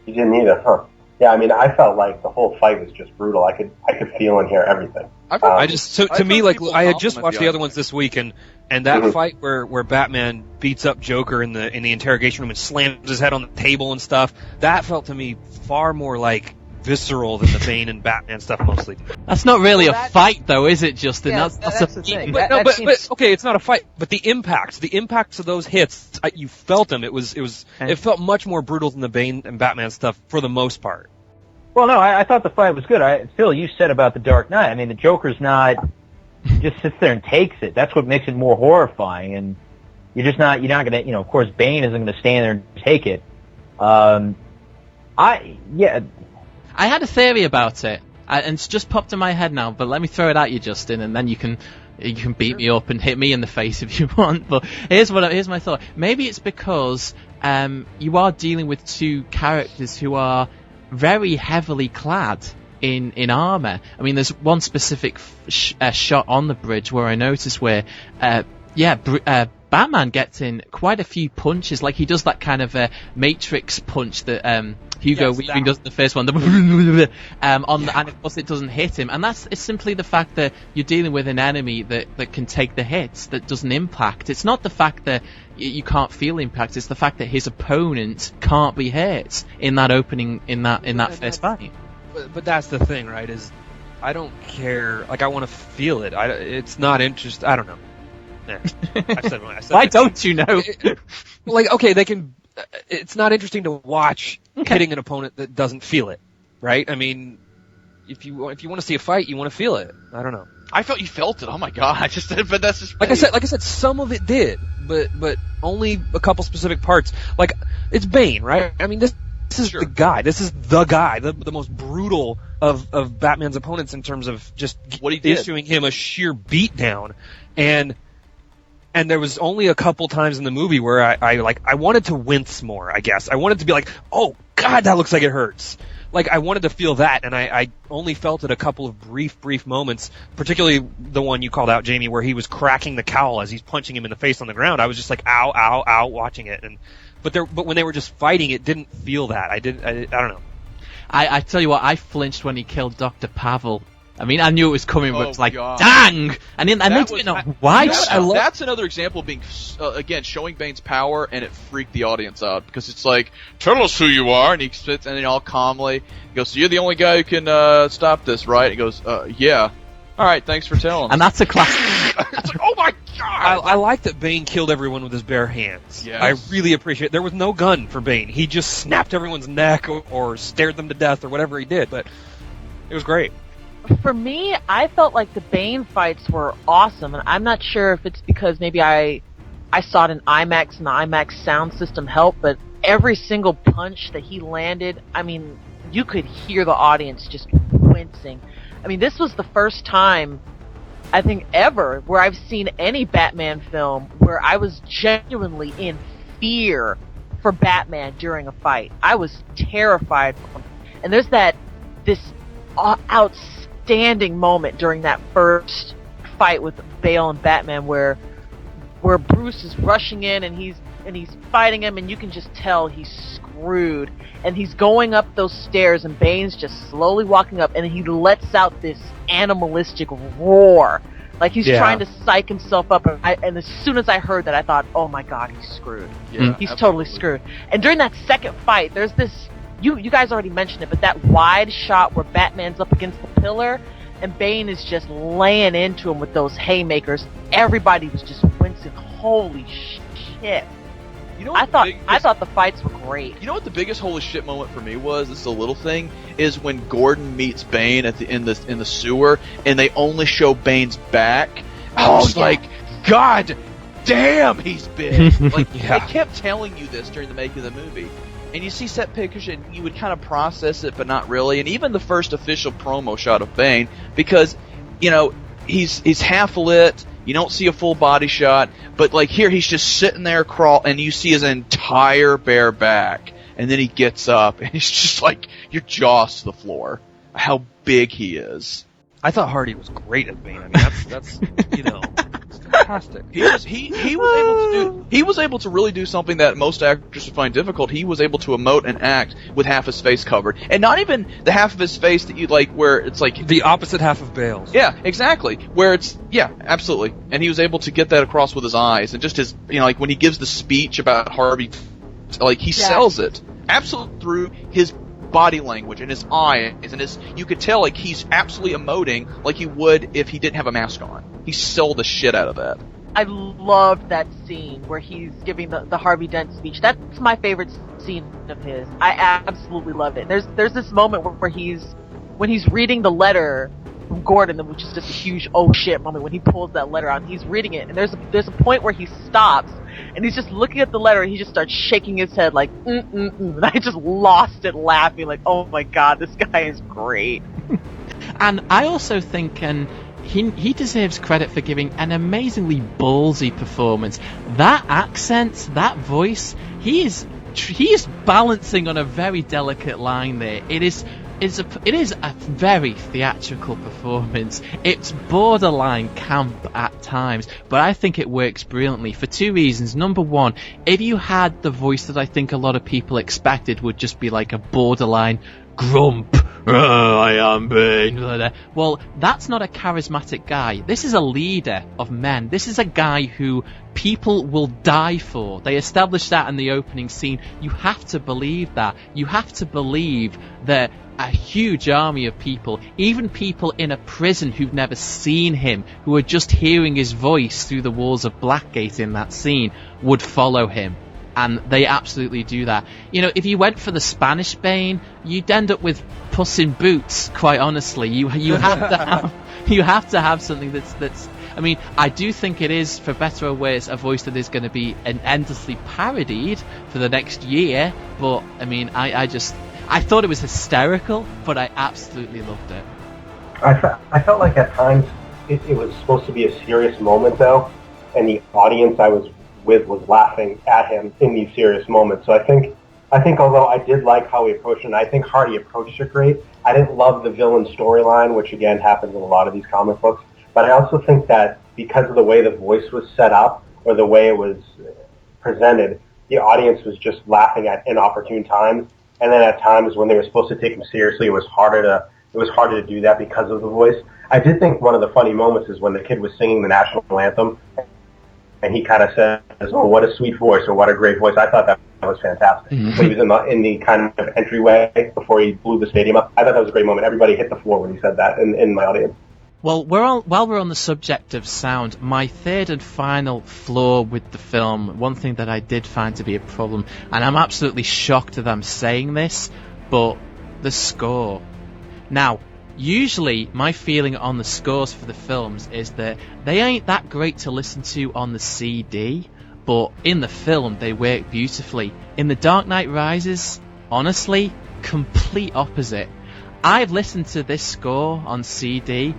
You didn't either, huh? Yeah, I mean, I felt like the whole fight was just brutal. I could feel and hear everything. I had just watched the other ones this week, and that fight where Batman beats up Joker in the interrogation room and slams his head on the table and stuff, that felt to me far more like visceral than the Bane and Batman stuff mostly. That's not really a fight, though, is it, Justin? Yeah, that's that's the thing. But, okay, it's not a fight, but the impacts of those hits, you felt them. It felt much more brutal than the Bane and Batman stuff for the most part. Well, no, I thought the fight was good. Phil, you said about the Dark Knight. I mean, the Joker's not just sits there and takes it. That's what makes it more horrifying. And you're not going to, of course, Bane isn't going to stand there and take it. I had a theory about it, and it's just popped in my head now, but let me throw it at you, Justin, and then you can beat me up and hit me in the face if you want. But here's my thought. Maybe it's because you are dealing with two characters who are very heavily clad in armor. I mean, there's one specific shot on the bridge where I noticed where Batman gets in quite a few punches. Like, he does that kind of Matrix punch that Hugo Weaving does in the first one. And of course it doesn't hit him. And it's simply the fact that you're dealing with an enemy that can take the hits, that doesn't impact. It's not the fact that you can't feel impact. It's the fact that his opponent can't be hit in that opening, in that first fight. But that's the thing, right? Is I don't care. Like, I want to feel it. It's not interesting. I don't know. Yeah. I said Why don't you know? Okay, they can. It's not interesting to watch hitting an opponent that doesn't feel it, right? I mean, if you want to see a fight, you want to feel it. I don't know. I felt you felt it. Oh my god! But that's just like I said, some of it did, but only a couple specific parts. Like, it's Bane, right? I mean, this is the guy. This is the guy, the most brutal of Batman's opponents in terms of just what he did, issuing him a sheer beatdown, and there was only a couple times in the movie where I wanted to wince more, I guess. I wanted to be like, oh, God, that looks like it hurts. Like, I wanted to feel that, and I only felt it a couple of brief moments, particularly the one you called out, Jamie, where he was cracking the cowl as he's punching him in the face on the ground. I was just like, ow, ow, ow, watching it. But when they were just fighting, it didn't feel that. I don't know. I tell you what, I flinched when he killed Dr. Pavel. I mean, I knew it was coming, but it's like, God. Dang! And then I didn't know why. That's another example of being, again, showing Bane's power, and it freaked the audience out, because it's like, tell us who you are, and he sits, and then all calmly, he goes, so you're the only guy who can stop this, right? He goes, yeah. Alright, thanks for telling us. And that's a classic. It's like, oh my god! I like that Bane killed everyone with his bare hands. Yes. I really appreciate it. There was no gun for Bane. He just snapped everyone's neck or stared them to death or whatever he did, but it was great. For me, I felt like the Bane fights were awesome, and I'm not sure if it's because maybe I saw it in IMAX and the IMAX sound system helped, but every single punch that he landed, I mean, you could hear the audience just wincing. I mean, this was the first time, I think, ever where I've seen any Batman film where I was genuinely in fear for Batman during a fight. I was terrified for him. And there's this outstanding moment during that first fight with Bale and Batman where Bruce is rushing in and he's fighting him, and you can just tell he's screwed, and he's going up those stairs and Bane's just slowly walking up, and he lets out this animalistic roar like he's trying to psych himself up, and as soon as I heard that, I thought, oh my god, he's screwed. He's totally screwed. And during that second fight, there's this, you guys already mentioned it, but that wide shot where Batman's up against the pillar and Bane is just laying into him with those haymakers. Everybody was just wincing. Holy shit. You know what I thought the fights were great. You know what the biggest holy shit moment for me was? This is a little thing. Is when Gordon meets Bane in the sewer, and they only show Bane's back. I was like, God damn, he's big. Like, they kept telling you this during the making of the movie, and you see set pictures, and you would kind of process it, but not really. And even the first official promo shot of Bane, because he's half lit. You don't see a full body shot, but like here, he's just sitting there and you see his entire bare back, and then he gets up, and he's just like, your jaw's to the floor. How big he is. I thought Hardy was great at Bane. I mean, that's fantastic. He was able to really do something that most actors would find difficult. He was able to emote and act with half his face covered, and not even the half of his face that you like, where it's like the opposite half of Bale's. Yeah, exactly. Where it's absolutely, and he was able to get that across with his eyes, and just his, like when he gives the speech about Harvey, like he sells it absolutely through his body language and his eyes and you could tell like he's absolutely emoting like he would if he didn't have a mask on. He sold the shit out of that. I loved that scene where he's giving the Harvey Dent speech. That's my favorite scene of his. I absolutely love it. There's this moment when he's reading the letter from Gordon, which is just a huge oh shit moment when he pulls that letter out and he's reading it, and there's a point where he stops and he's just looking at the letter and he just starts shaking his head like and I just lost it laughing like, oh my god, this guy is great. And I also think he deserves credit for giving an amazingly ballsy performance. That accent, that voice, he is balancing on a very delicate line there. It is a very theatrical performance. It's borderline camp at times, but I think it works brilliantly for two reasons. Number one, if you had the voice that I think a lot of people expected would just be like a borderline grump, I am Bane. Well, that's not a charismatic guy. This is a leader of men. This is a guy who people will die for. They established that in the opening scene. You have to believe that. You have to believe that a huge army of people, even people in a prison who've never seen him, who are just hearing his voice through the walls of Blackgate in that scene, would follow him. And they absolutely do that. You know, if you went for the Spanish Bane, you'd end up with Puss in Boots, quite honestly. You have to have something that's I mean, I do think it is, for better or worse, a voice that is going to be endlessly parodied for the next year, but I mean, I thought it was hysterical, but I absolutely loved it. I felt like at times it was supposed to be a serious moment, though, and the audience I was with was laughing at him in these serious moments. So I think although I did like how he approached it, and I think Hardy approached it great, I didn't love the villain storyline, which again happens in a lot of these comic books. But I also think that because of the way the voice was set up, or the way it was presented, the audience was just laughing at inopportune times. And then at times when they were supposed to take him seriously, it was harder to do that because of the voice. I did think one of the funny moments is when the kid was singing the national anthem, and he kind of says, "Oh, what a sweet voice," or "What a great voice." I thought that was fantastic. Mm-hmm. When he was in the kind of entryway before he blew the stadium up, I thought that was a great moment. Everybody hit the floor when he said that in my audience. Well, while we're on the subject of sound, my third and final flaw with the film, one thing that I did find to be a problem, and I'm absolutely shocked that I'm saying this, but the score. Now, usually my feeling on the scores for the films is that they ain't that great to listen to on the CD, but in the film they work beautifully. In The Dark Knight Rises, honestly, complete opposite. I've listened to this score on CD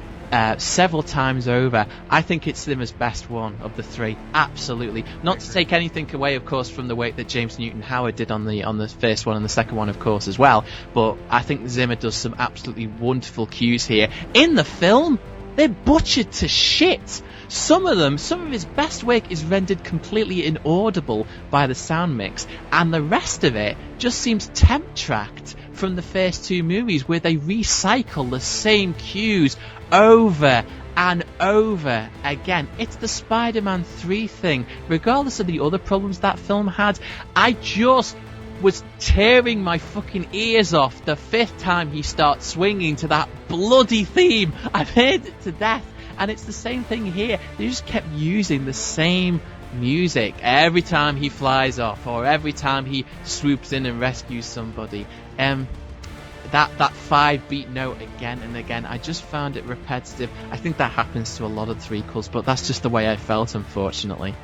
several times over. I think it's Zimmer's best one of the three, absolutely. Not to take anything away, of course, from the work that James Newton Howard did on the first one and the second one, of course, as well. But I think Zimmer does some absolutely wonderful cues here. In the film, they're butchered to shit. Some of his best work is rendered completely inaudible by the sound mix, and the rest of it just seems temp-tracked from the first two movies, where they recycle the same cues over and over again. It's the Spider-Man 3 thing. Regardless of the other problems that film had, I just was tearing my fucking ears off the fifth time he starts swinging to that bloody theme. I've heard it to death, and it's the same thing here. They just kept using the same music every time he flies off, or every time he swoops in and rescues somebody. That 5-beat note again and again, I just found it repetitive. I think that happens to a lot of threequels, but that's just the way I felt, unfortunately.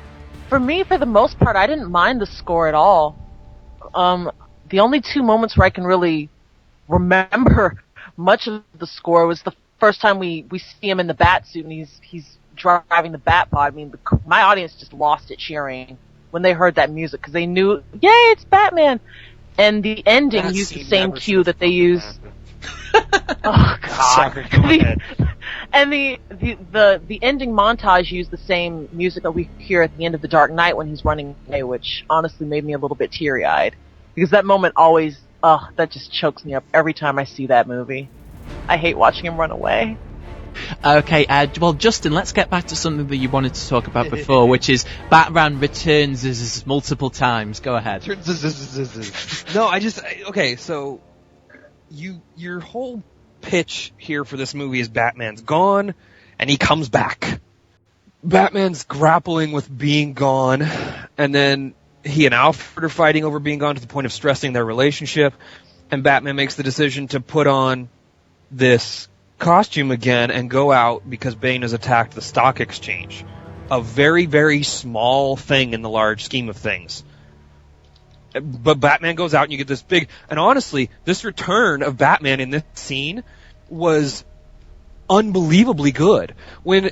For me, for the most part, I didn't mind the score at all. The only two moments where I can really remember much of the score was the first time we see him in the bat suit and he's driving the bat pod. I mean, my audience just lost it cheering when they heard that music because they knew, yay, it's Batman. And the ending used the same cue that they use. Oh God! Sorry, go ahead. And the ending montage used the same music that we hear at the end of The Dark Knight when he's running away, which honestly made me a little bit teary-eyed because that moment always, that just chokes me up every time I see that movie. I hate watching him run away. Okay, well, Justin, let's get back to something that you wanted to talk about before, which is Batman returns multiple times. Go ahead. No, okay, so your whole pitch here for this movie is Batman's gone, and he comes back. Batman's grappling with being gone, and then he and Alfred are fighting over being gone to the point of stressing their relationship, and Batman makes the decision to put on this costume again and go out because Bane has attacked the stock exchange. A very, very small thing in the large scheme of things. But Batman goes out and you get this big... And honestly, this return of Batman in this scene was unbelievably good. When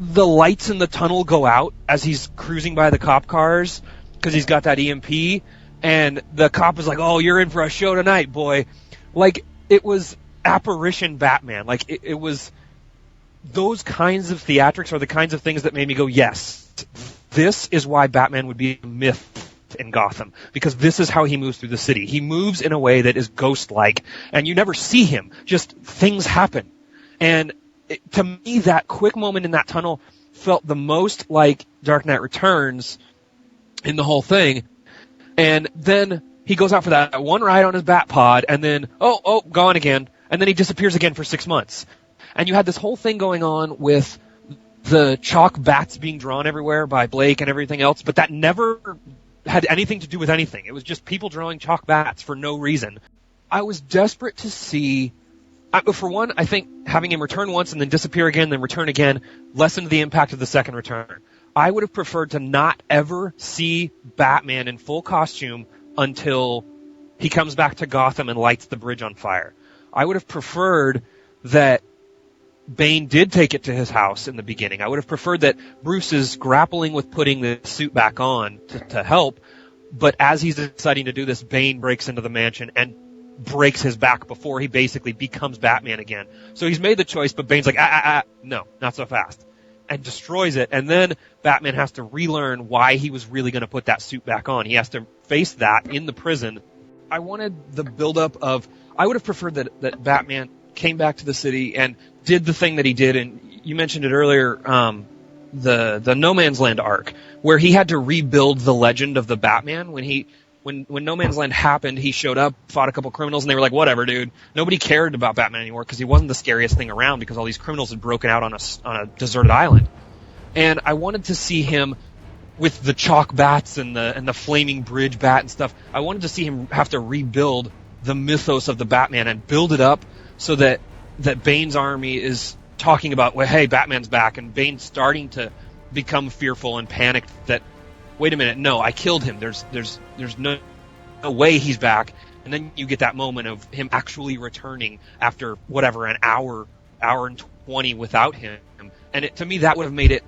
the lights in the tunnel go out as he's cruising by the cop cars, because he's got that EMP, and the cop is like, oh, you're in for a show tonight, boy. Like, it was apparition Batman. Like, it was... Those kinds of theatrics are the kinds of things that made me go, yes, this is why Batman would be a myth in Gotham, because this is how he moves through the city. He moves in a way that is ghost-like, and you never see him. Just things happen. And to me, that quick moment in that tunnel felt the most like Dark Knight Returns in the whole thing. And then he goes out for that one ride on his bat pod, and then, oh, gone again. And then he disappears again for 6 months. And you had this whole thing going on with the chalk bats being drawn everywhere by Blake and everything else, but that never had anything to do with anything. It was just people drawing chalk bats for no reason. I was desperate to see... For one, I think having him return once and then disappear again, then return again, lessened the impact of the second return. I would have preferred to not ever see Batman in full costume until he comes back to Gotham and lights the bridge on fire. I would have preferred that Bane did take it to his house in the beginning. I would have preferred that Bruce is grappling with putting the suit back on to help, but as he's deciding to do this, Bane breaks into the mansion and breaks his back before he basically becomes Batman again. So he's made the choice, but Bane's like, no, not so fast, and destroys it, and then Batman has to relearn why he was really going to put that suit back on. He has to face that in the prison. I wanted the buildup of... I would have preferred that Batman came back to the city and did the thing that he did, and you mentioned it earlier, the No Man's Land arc, where he had to rebuild the legend of the Batman. When No Man's Land happened, he showed up, fought a couple criminals, and they were like, whatever, dude. Nobody cared about Batman anymore because he wasn't the scariest thing around because all these criminals had broken out on a deserted island. And I wanted to see him with the chalk bats and the flaming bridge bat and stuff. I wanted to see him have to rebuild the mythos of the Batman and build it up so that Bane's army is talking about, well, hey, Batman's back, and Bane's starting to become fearful and panicked that, wait a minute, no, I killed him. There's no way he's back. And then you get that moment of him actually returning after, whatever, an hour and 20 without him. And to me, that would have made it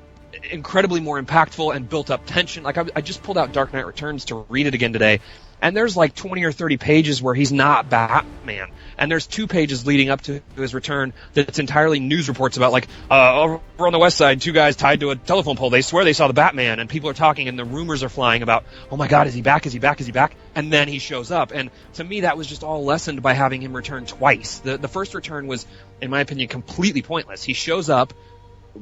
incredibly more impactful and built up tension. Like, I just pulled out Dark Knight Returns to read it again today, and there's like 20 or 30 pages where he's not Batman. And there's 2 pages leading up to his return that's entirely news reports about, like, over on the west side, 2 guys tied to a telephone pole. They swear they saw the Batman, and people are talking, and the rumors are flying about, oh my God, is he back? Is he back? Is he back? And then he shows up. And to me, that was just all lessened by having him return twice. The first return was, in my opinion, completely pointless. He shows up,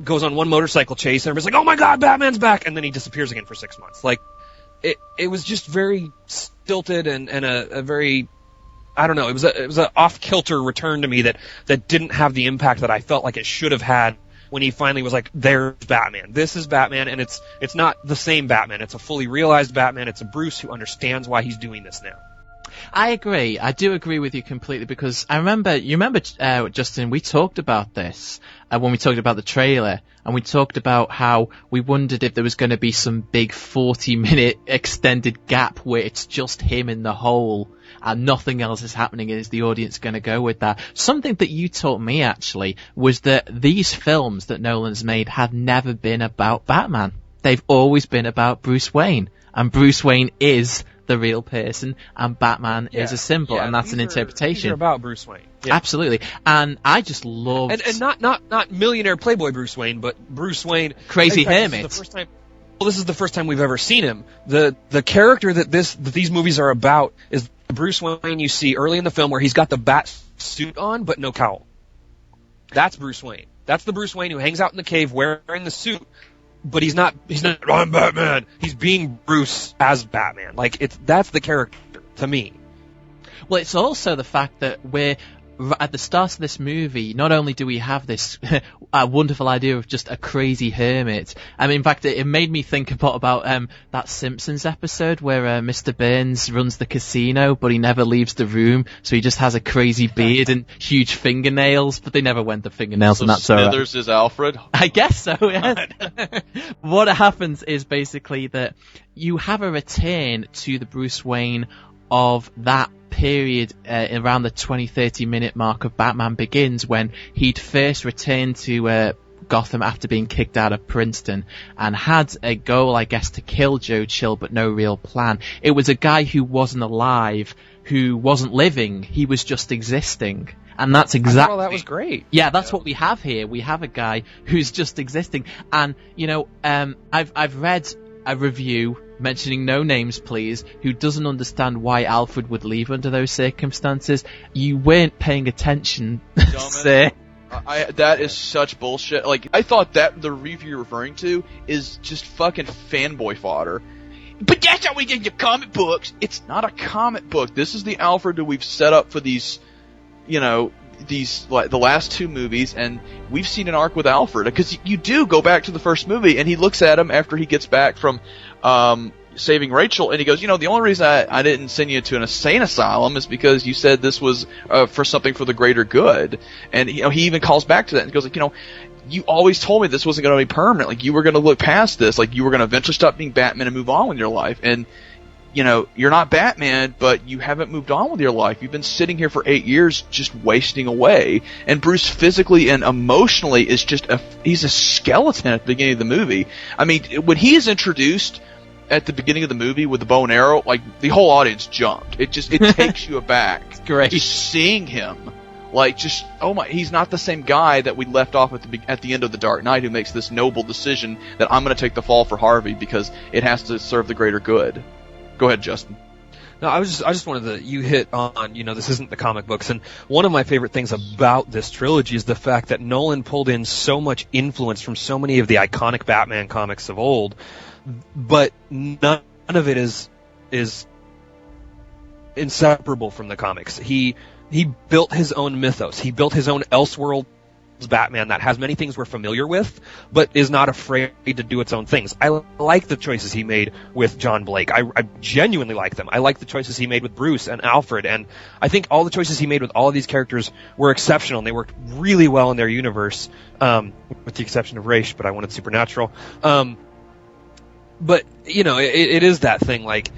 goes on one motorcycle chase, and everybody's like, oh my God, Batman's back! And then he disappears again for 6 months. Like, it was just very stilted and a very, I don't know, it was a off-kilter return to me that didn't have the impact that I felt like it should have had when he finally was like, there's Batman. This is Batman, and it's not the same Batman. It's a fully realized Batman. It's a Bruce who understands why he's doing this now. I agree. I do agree with you completely, because you remember, Justin, we talked about this when we talked about the trailer, and we talked about how we wondered if there was going to be some big 40-minute extended gap where it's just him in the hole and nothing else is happening. Is the audience going to go with that? Something that you taught me, actually, was that these films that Nolan's made have never been about Batman. They've always been about Bruce Wayne, and Bruce Wayne is the real person, and Batman is a symbol, and that's an interpretation. These are about Bruce Wayne. Yeah. Absolutely. And I just loved... And not millionaire playboy Bruce Wayne, but Bruce Wayne... Crazy hermit. This is the first time we've ever seen him. The character that these movies are about is the Bruce Wayne you see early in the film where he's got the bat suit on, but no cowl. That's Bruce Wayne. That's the Bruce Wayne who hangs out in the cave wearing the suit, but he's not, I'm Batman. He's being Bruce as Batman. Like, that's the character to me. Well, it's also the fact that we're at the start of this movie. Not only do we have this wonderful idea of just a crazy hermit. I mean, in fact, it made me think about that Simpsons episode where Mr. Burns runs the casino, but he never leaves the room, so he just has a crazy beard and huge fingernails. But they never went the fingernails, So and that's Smithers is Alfred. I guess so, yeah. What happens is basically that you have a return to the Bruce Wayne of that period around the 20-30 minute mark of Batman Begins, when he'd first returned to Gotham after being kicked out of Princeton and had a goal, I guess, to kill Joe Chill, but no real plan. It was a guy who wasn't alive, who wasn't living, he was just existing. And that's exactly... Well, that was great. Yeah, that's what we have here. We have a guy who's just existing. And, I've read a review, mentioning no names please, who doesn't understand why Alfred would leave under those circumstances. You weren't paying attention, sir. That is such bullshit. Like, I thought that the review you're referring to is just fucking fanboy fodder. But that's how we get your comic books. It's not a comic book. This is the Alfred that we've set up for these, the last two movies, and we've seen an arc with Alfred. Because you do go back to the first movie, and he looks at him after he gets back from saving Rachel, and he goes, the only reason I didn't send you to an insane asylum is because you said this was for something for the greater good. And he even calls back to that and goes, you always told me this wasn't going to be permanent. Like, you were going to look past this. Like, you were going to eventually stop being Batman and move on with your life. And you're not Batman, but you haven't moved on with your life. You've been sitting here for 8 years just wasting away. And Bruce physically and emotionally is he's a skeleton at the beginning of the movie. I mean, when he is introduced at the beginning of the movie with the bow and arrow, like, the whole audience jumped. It takes you aback. It's great. Just seeing him. Like, he's not the same guy that we left off at the end of The Dark Knight, who makes this noble decision that I'm going to take the fall for Harvey because it has to serve the greater good. Go ahead, Justin. No, I just wanted you hit on, this isn't the comic books, and one of my favorite things about this trilogy is the fact that Nolan pulled in so much influence from so many of the iconic Batman comics of old, but none of it is inseparable from the comics. He built his own mythos. He built his own Elseworlds Batman that has many things we're familiar with, but is not afraid to do its own things. I like the choices he made with John Blake. I genuinely like them. I like the choices he made with Bruce and Alfred, and I think all the choices he made with all of these characters were exceptional, and they worked really well in their universe, with the exception of Raish, but I wanted Supernatural. But, it is that thing, like,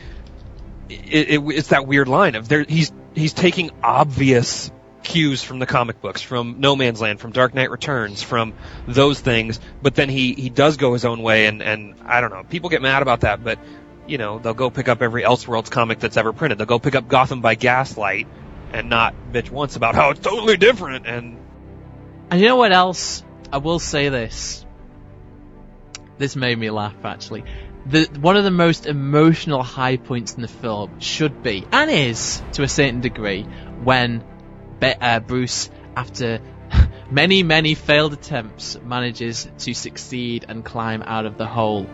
it's that weird line of he's taking obvious cues from the comic books, from No Man's Land, from Dark Knight Returns, from those things, but then he does go his own way, and I don't know, people get mad about that, but, they'll go pick up every Elseworlds comic that's ever printed. They'll go pick up Gotham by Gaslight and not bitch once about how it's totally different, and you know what else? I will say this. This made me laugh, actually. One of the most emotional high points in the film should be, and is, to a certain degree, when Bruce, after many, many failed attempts, manages to succeed and climb out of the hole.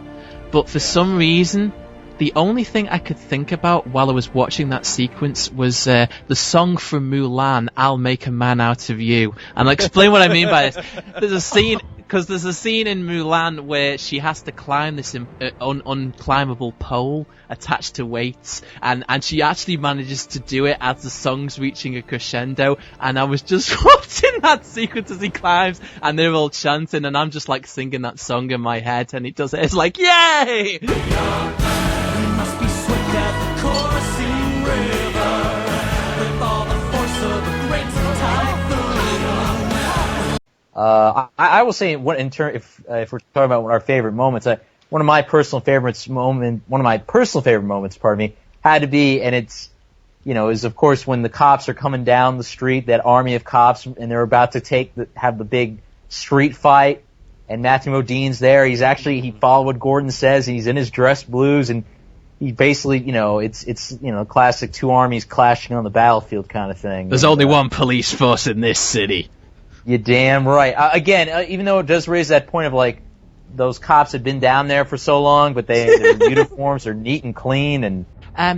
But for some reason, the only thing I could think about while I was watching that sequence was the song from Mulan, "I'll Make a Man Out of You." And I'll explain what I mean by this. There's a scene in Mulan where she has to climb this unclimbable pole attached to weights, and she actually manages to do it as the song's reaching a crescendo, and I was just watching that sequence as he climbs, and they're all chanting, and I'm just like singing that song in my head, and he does it, it's like, yay! I will say, if we're talking about our favorite moments, one of my personal favorite moments, had to be, and it's, is of course when the cops are coming down the street, that army of cops, and they're about to have the big street fight, and Matthew Modine's there. He followed what Gordon says, and he's in his dress blues, and he basically, it's classic two armies clashing on the battlefield kind of thing. There's only one police force in this city. You're damn right. Again, even though it does raise that point of, like, those cops had been down there for so long, but their uniforms are neat and clean, and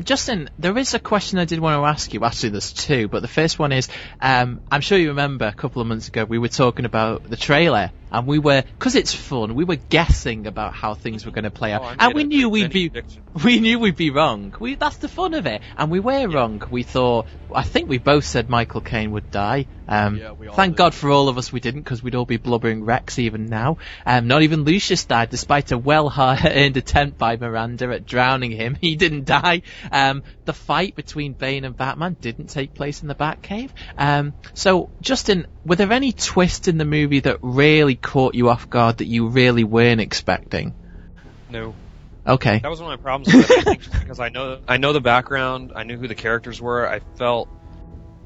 Justin, there is a question I did want to ask you. Actually, there's two, but the first one is, I'm sure you remember a couple of months ago we were talking about the trailer, and we were, because it's fun, we were guessing about how things were going to play out, and we knew we'd be wrong. That's the fun of it, and we were wrong. We thought, I think we both said Michael Caine would die. Thank God for all of us we didn't, because we'd all be blubbering wrecks even now. Not even Lucius died, despite a well-earned attempt by Miranda at drowning him. He didn't die. The fight between Bane and Batman didn't take place in the Batcave. So, Justin, were there any twists in the movie that really caught you off guard that you really weren't expecting? No. Okay. That was one of my problems with it, I think, just because I know the background, I knew who the characters were, I felt,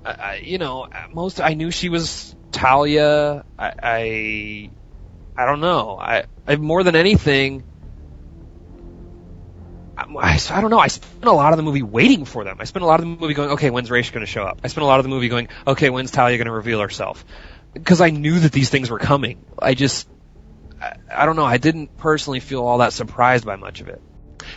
I knew she was Talia, I don't know, I more than anything, I don't know, I spent a lot of the movie waiting for them. I spent a lot of the movie going, okay, when's Raish going to show up? I spent a lot of the movie going, okay, when's Talia going to reveal herself? Because I knew that these things were coming. I don't know, I didn't personally feel all that surprised by much of it.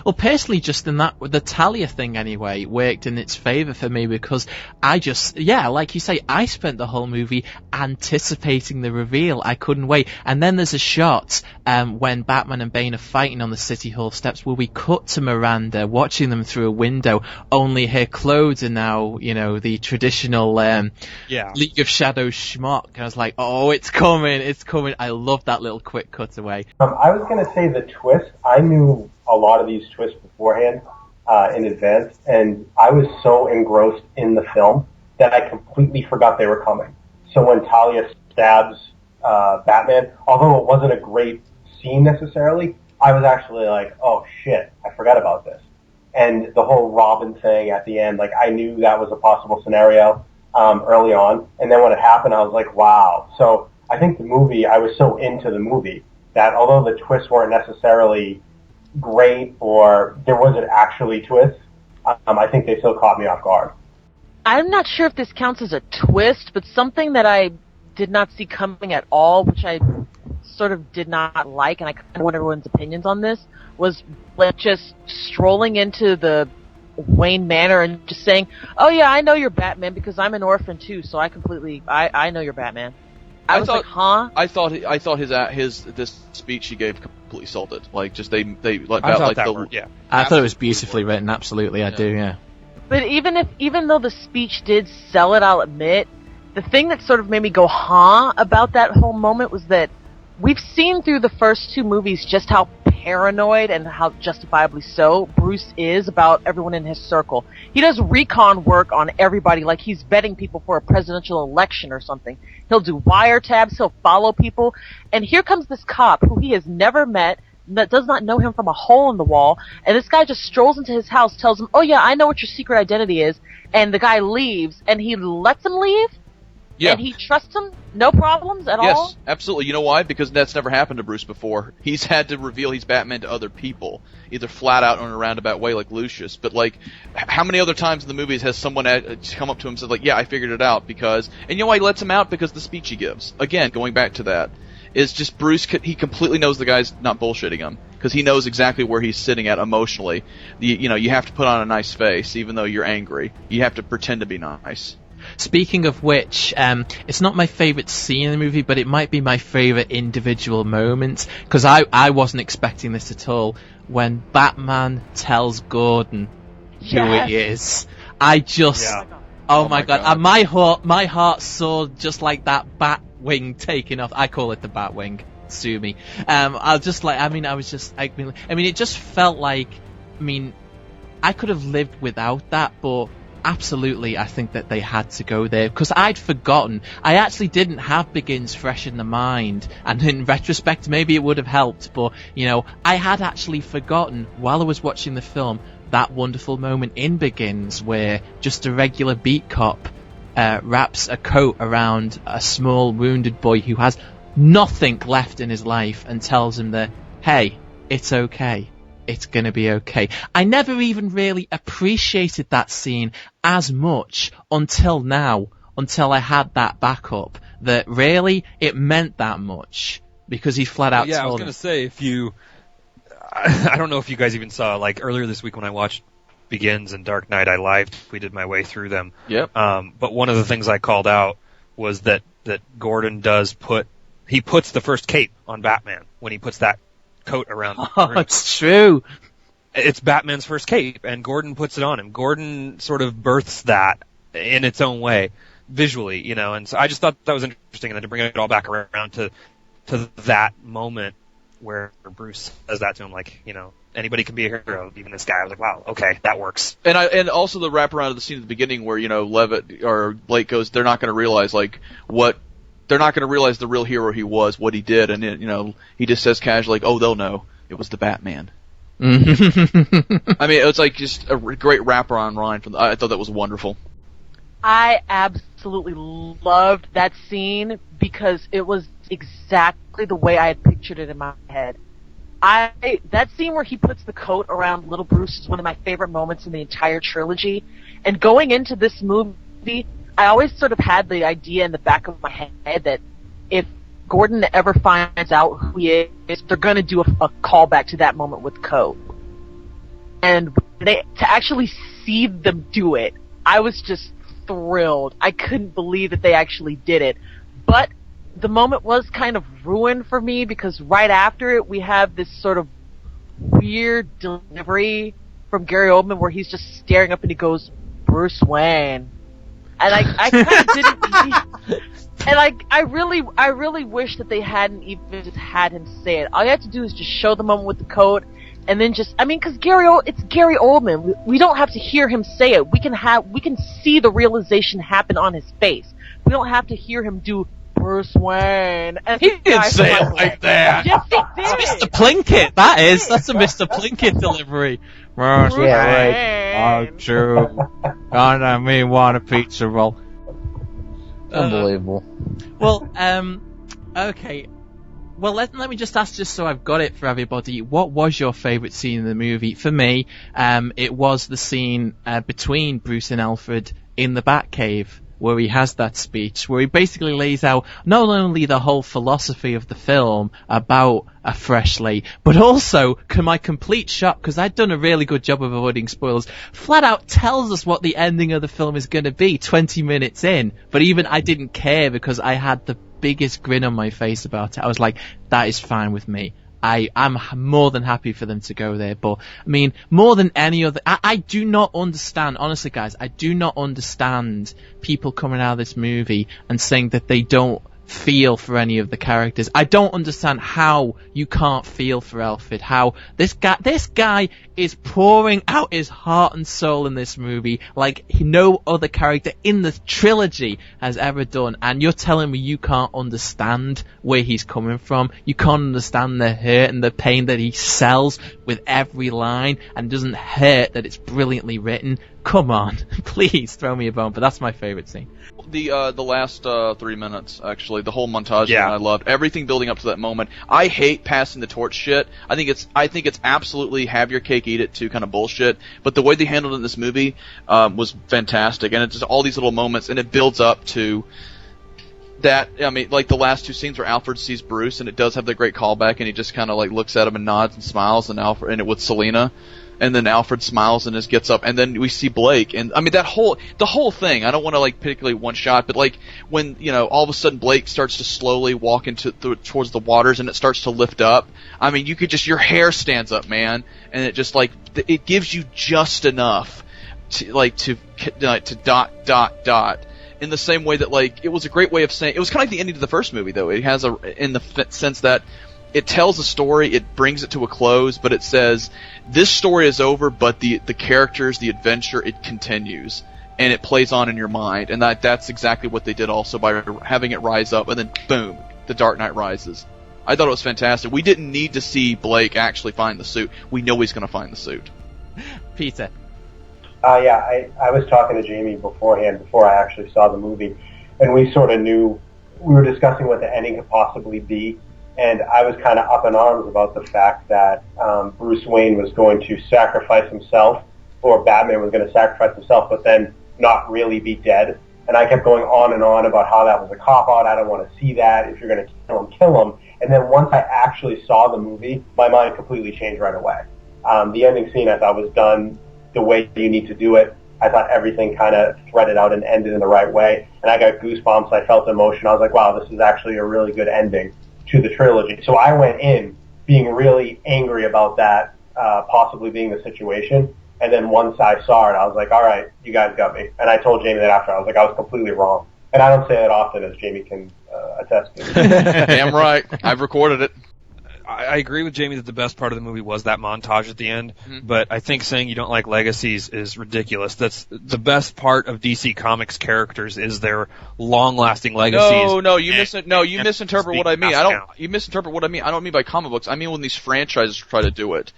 Well, personally, Justin, the Talia thing anyway worked in its favour for me because like you say, I spent the whole movie anticipating the reveal. I couldn't wait. And then there's a shot when Batman and Bane are fighting on the City Hall steps where we cut to Miranda watching them through a window, only her clothes are now, the traditional League of Shadows schmuck. And I was like, oh, it's coming. I love that little quick cutaway. I was going to say the twist, I knew a lot of these twists beforehand in advance, and I was so engrossed in the film that I completely forgot they were coming. So when Talia stabs Batman, although it wasn't a great scene necessarily, I was actually like, oh shit, I forgot about this. And the whole Robin thing at the end, like I knew that was a possible scenario early on, and then when it happened, I was like, wow. So I think the movie, I was so into the movie that although the twists weren't necessarily great or there wasn't actually twists, I think they still caught me off guard. I'm not sure if this counts as a twist, but something that I did not see coming at all, which I sort of did not like, and I kind of want everyone's opinions on this, was like just strolling into the Wayne Manor and just saying, oh yeah, I know you're Batman because I'm an orphan too, so I know you're Batman. I was like, huh? I thought this speech he gave completely sold it. Like, just they like I about thought like that the worked, yeah. I thought it was beautifully written. Absolutely, I do. Yeah. But even though the speech did sell it, I'll admit, the thing that sort of made me go, huh, about that whole moment was that we've seen through the first two movies just how paranoid and how justifiably so Bruce is about everyone in his circle. He does recon work on everybody like he's vetting people for a presidential election or something. He'll do wiretaps, he'll follow people, and here comes this cop who he has never met, that does not know him from a hole in the wall, and this guy just strolls into his house, tells him, oh yeah, I know what your secret identity is, and the guy leaves, and he lets him leave? Yeah. And he trusts him? No problems at all? Yes, absolutely. You know why? Because that's never happened to Bruce before. He's had to reveal he's Batman to other people, either flat out or in a roundabout way like Lucius. But, like, how many other times in the movies has someone come up to him and said, like, yeah, I figured it out because... And you know why he lets him out? Because the speech he gives. Again, going back to that, is just Bruce, he completely knows the guy's not bullshitting him. Because he knows exactly where he's sitting at emotionally. You have to put on a nice face, even though you're angry. You have to pretend to be nice. Speaking of which, it's not my favourite scene in the movie, but it might be my favourite individual moment, because I wasn't expecting this at all. When Batman tells Gordon who he is, I just, oh my god, and my heart soared just like that bat wing taking off. I call it the bat wing. Sue me. It just felt like, I could have lived without that, but absolutely, I think that they had to go there because I'd forgotten. I actually didn't have Begins fresh in the mind, and in retrospect, maybe it would have helped. But I had actually forgotten while I was watching the film that wonderful moment in Begins where just a regular beat cop wraps a coat around a small wounded boy who has nothing left in his life and tells him that, hey, it's okay. It's gonna be okay. I never even really appreciated that scene as much until now, until I had that backup, that really it meant that much, because he flat out told I was gonna say, I don't know if you guys even saw, like, earlier this week when I watched Begins and Dark Knight I live tweeted my way through them. Yep. But one of the things I called out was that Gordon he puts the first cape on Batman when he puts that coat around the ring. It's true. It's Batman's first cape, and Gordon puts it on him. Gordon sort of births that in its own way, visually, and so I just thought that was interesting, and then to bring it all back around to that moment where Bruce says that to him, like, anybody can be a hero, even this guy. I was like, wow, okay, that works. And also the wraparound of the scene at the beginning where, Levitt or Blake goes, they're not going to realize, they're not going to realize the real hero he was, what he did, and he just says casually, oh, they'll know. It was the Batman. I mean, it was like just a great wraparound line I thought that was wonderful. I absolutely loved that scene because it was exactly the way I had pictured it in my head. That scene where he puts the coat around little Bruce is one of my favorite moments in the entire trilogy. And going into this movie, I always sort of had the idea in the back of my head that if Gordon ever finds out who he is, they're going to do a callback to that moment with coat. And to actually see them do it, I was just thrilled. I couldn't believe that they actually did it. But the moment was kind of ruined for me because right after it, we have this sort of weird delivery from Gary Oldman where he's just staring up and he goes, Bruce Wayne. And I kind of didn't. And I really wish that they hadn't even just had him say it. All you have to do is just show the moment with the coat, and then because it's Gary Oldman. We don't have to hear him say it. We can see the realization happen on his face. We don't have to hear him do Bruce Wayne. And he didn't say it like that. Yes, he did. It's Mr. Plinkett. That's a Mr. Plinkett delivery. Yeah, right. Oh, true. I mean, want a pizza roll. Unbelievable. Well, okay. Well, let me just ask, just so I've got it for everybody, what was your favourite scene in the movie? For me, it was the scene between Bruce and Alfred in the Batcave, where he has that speech, where he basically lays out not only the whole philosophy of the film about a fresh slate, but also, to my complete shock, because I'd done a really good job of avoiding spoilers, flat out tells us what the ending of the film is going to be 20 minutes in. But even I didn't care because I had the biggest grin on my face about it. I was like, that is fine with me. I'm more than happy for them to go there, but I mean, more than any other, I do not understand, honestly guys, I do not understand people coming out of this movie and saying that they don't feel for any of the characters. I don't understand how you can't feel for Alfred, how this guy is pouring out his heart and soul in this movie like no other character in the trilogy has ever done, and you're telling me you can't understand where he's coming from, you can't understand the hurt and the pain that he sells with every line, and doesn't hurt that it's brilliantly written. Come on, please throw me a bone, but that's my favourite scene. The last 3 minutes, actually, the whole montage, I loved everything building up to that moment. I hate passing the torch shit. I think it's absolutely have your cake, eat it too kind of bullshit. But the way they handled it in this movie was fantastic, and it's just all these little moments, and it builds up to that. I mean, like the last two scenes where Alfred sees Bruce, and it does have the great callback, and he just kind of like looks at him and nods and smiles, and it with Selena. And then Alfred smiles and just gets up, and then we see Blake, and I mean the whole thing. I don't want to like particularly one shot, but like when all of a sudden Blake starts to slowly walk towards the waters, and it starts to lift up. I mean, you could just your hair stands up, man, and it just like it gives you just enough to dot. In the same way that like it was a great way of saying it was kind of like the ending to the first movie, though. It has in the sense that it tells a story, it brings it to a close, but it says, this story is over, but the characters, the adventure, it continues. And it plays on in your mind. And that's exactly what they did also by having it rise up, and then boom, the Dark Knight rises. I thought it was fantastic. We didn't need to see Blake actually find the suit. We know he's going to find the suit. Peter. I was talking to Jamie beforehand, before I actually saw the movie, and we sort of knew, we were discussing what the ending could possibly be. And I was kind of up in arms about the fact that Bruce Wayne was going to sacrifice himself, or Batman was going to sacrifice himself, but then not really be dead. And I kept going on and on about how that was a cop-out. I don't want to see that. If you're going to kill him. And then once I actually saw the movie, my mind completely changed right away. The ending scene I thought was done the way you need to do it. I thought everything kind of threaded out and ended in the right way, and I got goosebumps. I felt emotion. I was like, wow, this is actually a really good ending to the trilogy. So I went in being really angry about that, possibly being the situation. And then once I saw it, I was like, all right, you guys got me. And I told Jamie that after. I was like, I was completely wrong. And I don't say that often, as Jamie can attest to. Damn right. I've recorded it. I agree with Jamie that the best part of the movie was that montage at the end, but I think saying you don't like legacies is ridiculous. That's the best part of DC Comics characters is their long-lasting legacies. You misinterpret what I mean. You misinterpret what I mean. I don't mean by comic books. I mean when these franchises try to do it.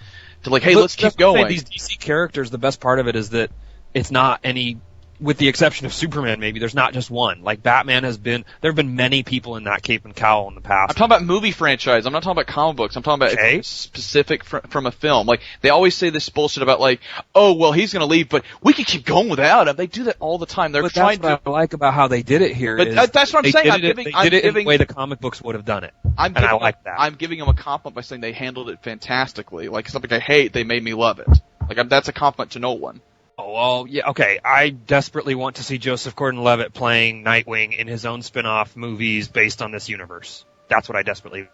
To like, hey, let's keep going. These DC characters, the best part of it is that it's not any, with the exception of Superman, maybe, there's not just one. Like, Batman there have been many people in that cape and cowl in the past. I'm talking about movie franchise. I'm not talking about comic books. I'm talking about specific from a film. Like, they always say this bullshit about, like, oh, well, he's going to leave, but we can keep going without him. They do that all the time. That's what I like about how they did it here. But that's what I'm saying. They did it in the way the comic books would have done it. I like that. I'm giving them a compliment by saying they handled it fantastically. Like, something I hate, they made me love it. Like, that's a compliment to no one. Oh, well, yeah, okay. I desperately want to see Joseph Gordon-Levitt playing Nightwing in his own spin-off movies based on this universe. That's what I desperately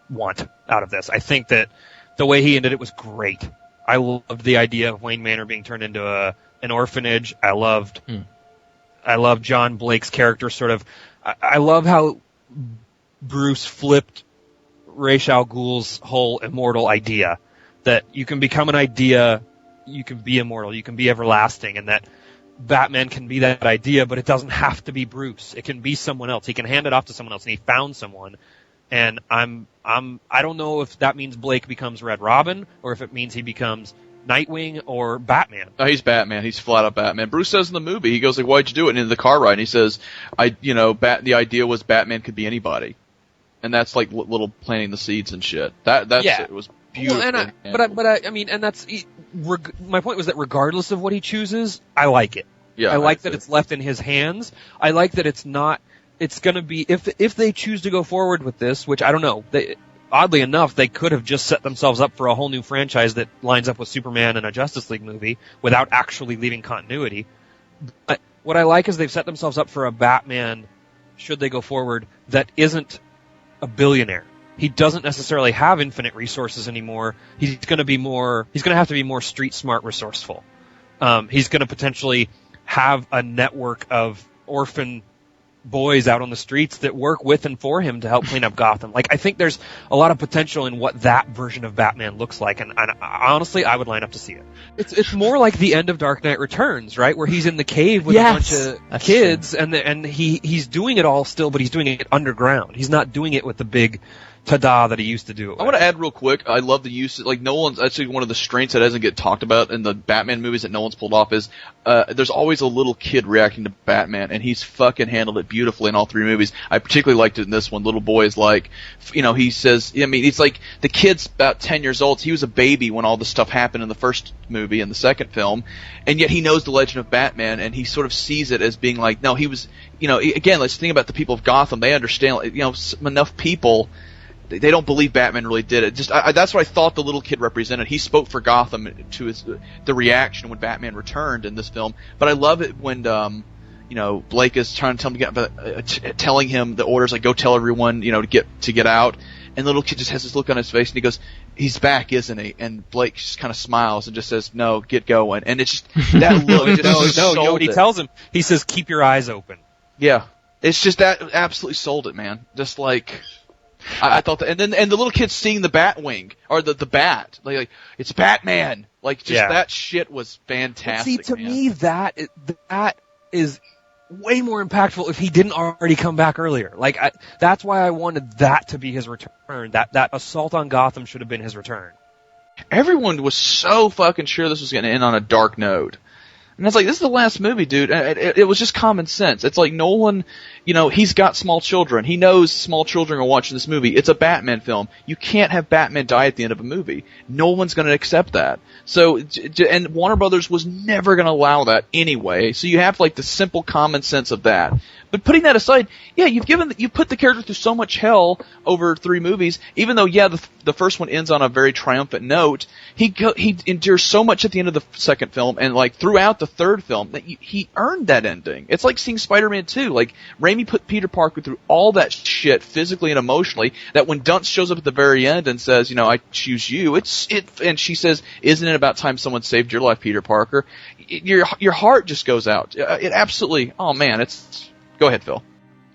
want out of this. I think that the way he ended it was great. I loved the idea of Wayne Manor being turned into an orphanage. I loved John Blake's character sort of. I love how Bruce flipped Ra's al Ghul's whole immortal idea that you can become an idea. You can be immortal, you can be everlasting, and that Batman can be that idea, but it doesn't have to be Bruce. It can be someone else. He can hand it off to someone else, and he found someone. And I don't know if that means Blake becomes Red Robin, or if it means he becomes Nightwing or Batman. No, he's Batman. He's flat out Batman. Bruce says in the movie, he goes like, "Why'd you do it?" And in the car ride, and he says, the idea was Batman could be anybody, and that's like little planting the seeds and shit. It was beautiful. Well, my point was that regardless of what he chooses, I like it. Yeah, I like that it's left in his hands. I like that it's not. It's going to be if they choose to go forward with this, which I don't know. Oddly enough, they could have just set themselves up for a whole new franchise that lines up with Superman and a Justice League movie without actually leaving continuity. But what I like is they've set themselves up for a Batman, should they go forward, that isn't a billionaire. He doesn't necessarily have infinite resources anymore. He's going to have to be more street smart, resourceful. He's going to potentially have a network of orphan boys out on the streets that work with and for him to help clean up Gotham. Like, I think there's a lot of potential in what that version of Batman looks like, and honestly, I would line up to see it. It's more like the end of Dark Knight Returns, right, where he's in the cave with a bunch of kids, and he's doing it all still, but he's doing it underground. He's not doing it with the big ta-da that he used to do it with. I want to add real quick, I love the use, like Nolan's, actually one of the strengths that doesn't get talked about in the Batman movies that Nolan's pulled off is, there's always a little kid reacting to Batman, and he's fucking handled it beautifully in all three movies. I particularly liked it in this one. Little boy is like, he says, it's like, the kid's about 10 years old, he was a baby when all this stuff happened in the first movie and the second film, and yet he knows the legend of Batman, and he sort of sees it as being like, no, he was, again, let's think about the people of Gotham, they understand, enough people, they don't believe Batman really did it. That's what I thought the little kid represented. He spoke for Gotham to the reaction when Batman returned in this film. But I love it when Blake is trying to tell him telling him the orders, like, go tell everyone to get out. And the little kid just has this look on his face, and he goes, "He's back, isn't he?" And Blake just kind of smiles and just says, "No, get going." And it's just that look. No. You know what he tells him? He says, "Keep your eyes open." Yeah, it's just that absolutely sold it, man. Just like. I thought that, and the little kid seeing the Batwing or the bat, like it's Batman, like that shit was fantastic. But see, to me, that is way more impactful if he didn't already come back earlier. Like that's why I wanted that to be his return. That assault on Gotham should have been his return. Everyone was so fucking sure this was going to end on a dark note. And it's like, this is the last movie, dude. It was just common sense. It's like Nolan, he's got small children. He knows small children are watching this movie. It's a Batman film. You can't have Batman die at the end of a movie. No one's going to accept that. So, and Warner Brothers was never going to allow that anyway. So you have like the simple common sense of that. But putting that aside, yeah, you put the character through so much hell over 3 movies. Even though, yeah, the first one ends on a very triumphant note, he endures so much at the end of the second film, and like throughout the third film, that he earned that ending. It's like seeing Spider-Man 2. Like Raimi put Peter Parker through all that shit physically and emotionally. That when Dunst shows up at the very end and says, I choose you. And she says, "Isn't it about time someone saved your life, Peter Parker?" Your heart just goes out. It absolutely. Oh man, Go ahead, Phil.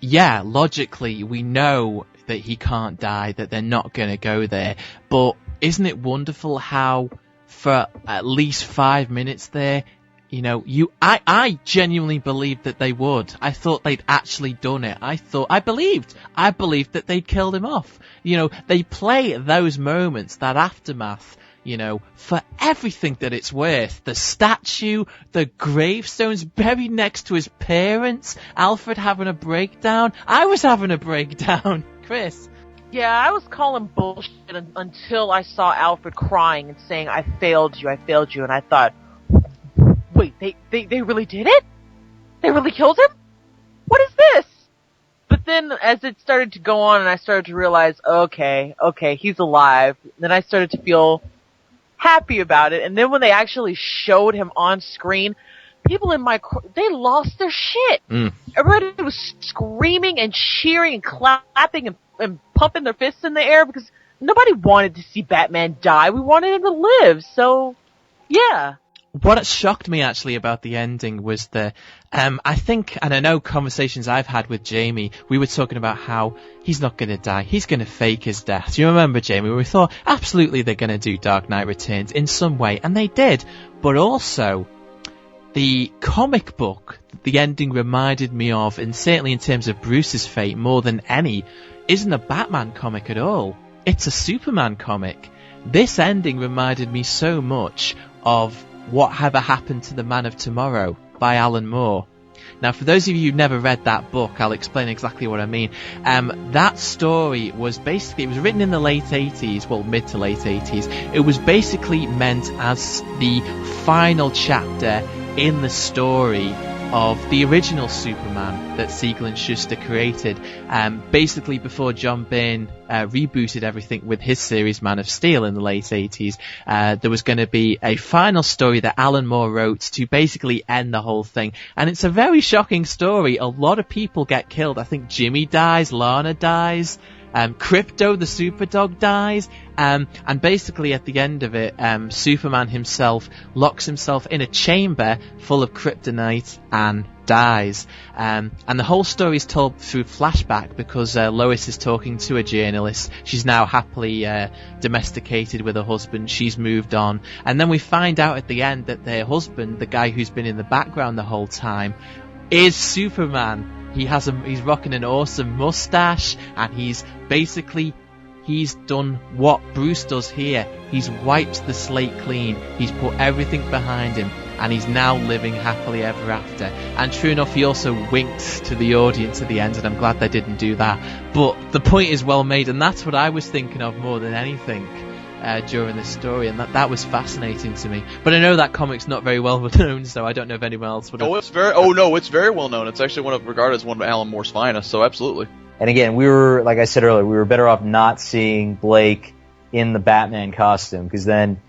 Yeah, logically, we know that he can't die, that they're not going to go there. But isn't it wonderful how, for at least 5 minutes there, I genuinely believed that they would. I thought they'd actually done it. I believed that they'd killed him off. They play those moments, that aftermath, for everything that it's worth. The statue, the gravestones buried next to his parents, Alfred having a breakdown. I was having a breakdown. Chris. Yeah, I was calling bullshit until I saw Alfred crying and saying, I failed you, and I thought, wait, they really did it? They really killed him? What is this? But then, as it started to go on and I started to realize, okay, he's alive, then I started to feel happy about it. And then when they actually showed him on screen, people they lost their shit. Everybody was screaming and cheering and clapping and pumping their fists in the air because nobody wanted to see Batman die. We wanted him to live. So, yeah. What shocked me actually about the ending was I think, and I know conversations I've had with Jamie, we were talking about how he's not going to die, he's going to fake his death. Do you remember, Jamie? We thought, absolutely they're going to do Dark Knight Returns in some way, and they did. But also, the comic book the ending reminded me of, and certainly in terms of Bruce's fate more than any, isn't a Batman comic at all. It's a Superman comic. This ending reminded me so much of Whatever Happened to the Man of Tomorrow by Alan Moore. Now, for those of you who've never read that book, I'll explain exactly what I mean. That story was basically, it was written in the late 80s, well, mid to late 80s. It was basically meant as the final chapter in the story of the original Superman that Siegel and Schuster created, basically before John Byrne rebooted everything with his series Man of Steel in the late 80s. There was going to be a final story that Alan Moore wrote to basically end the whole thing, and it's a very shocking story. A lot of people get killed. I think Jimmy dies, Lana dies, Crypto the Superdog dies, and basically at the end of it, Superman himself locks himself in a chamber full of kryptonite and dies. And the whole story is told through flashback because Lois is talking to a journalist. She's now happily domesticated with her husband. She's moved on. And then we find out at the end that their husband, the guy who's been in the background the whole time, is Superman. He's rocking an awesome mustache, and he's done what Bruce does here. He's wiped the slate clean. He's put everything behind him, and he's now living happily ever after. And true enough, he also winked to the audience at the end, and I'm glad they didn't do that. But the point is well made, and that's what I was thinking of more than anything during this story, and that was fascinating to me. But I know that comic's not very well known, so I don't know if anyone else would have... it's very well known. It's actually regarded as one of Alan Moore's finest, so absolutely. And again, like I said earlier, we were better off not seeing Blake in the Batman costume, because then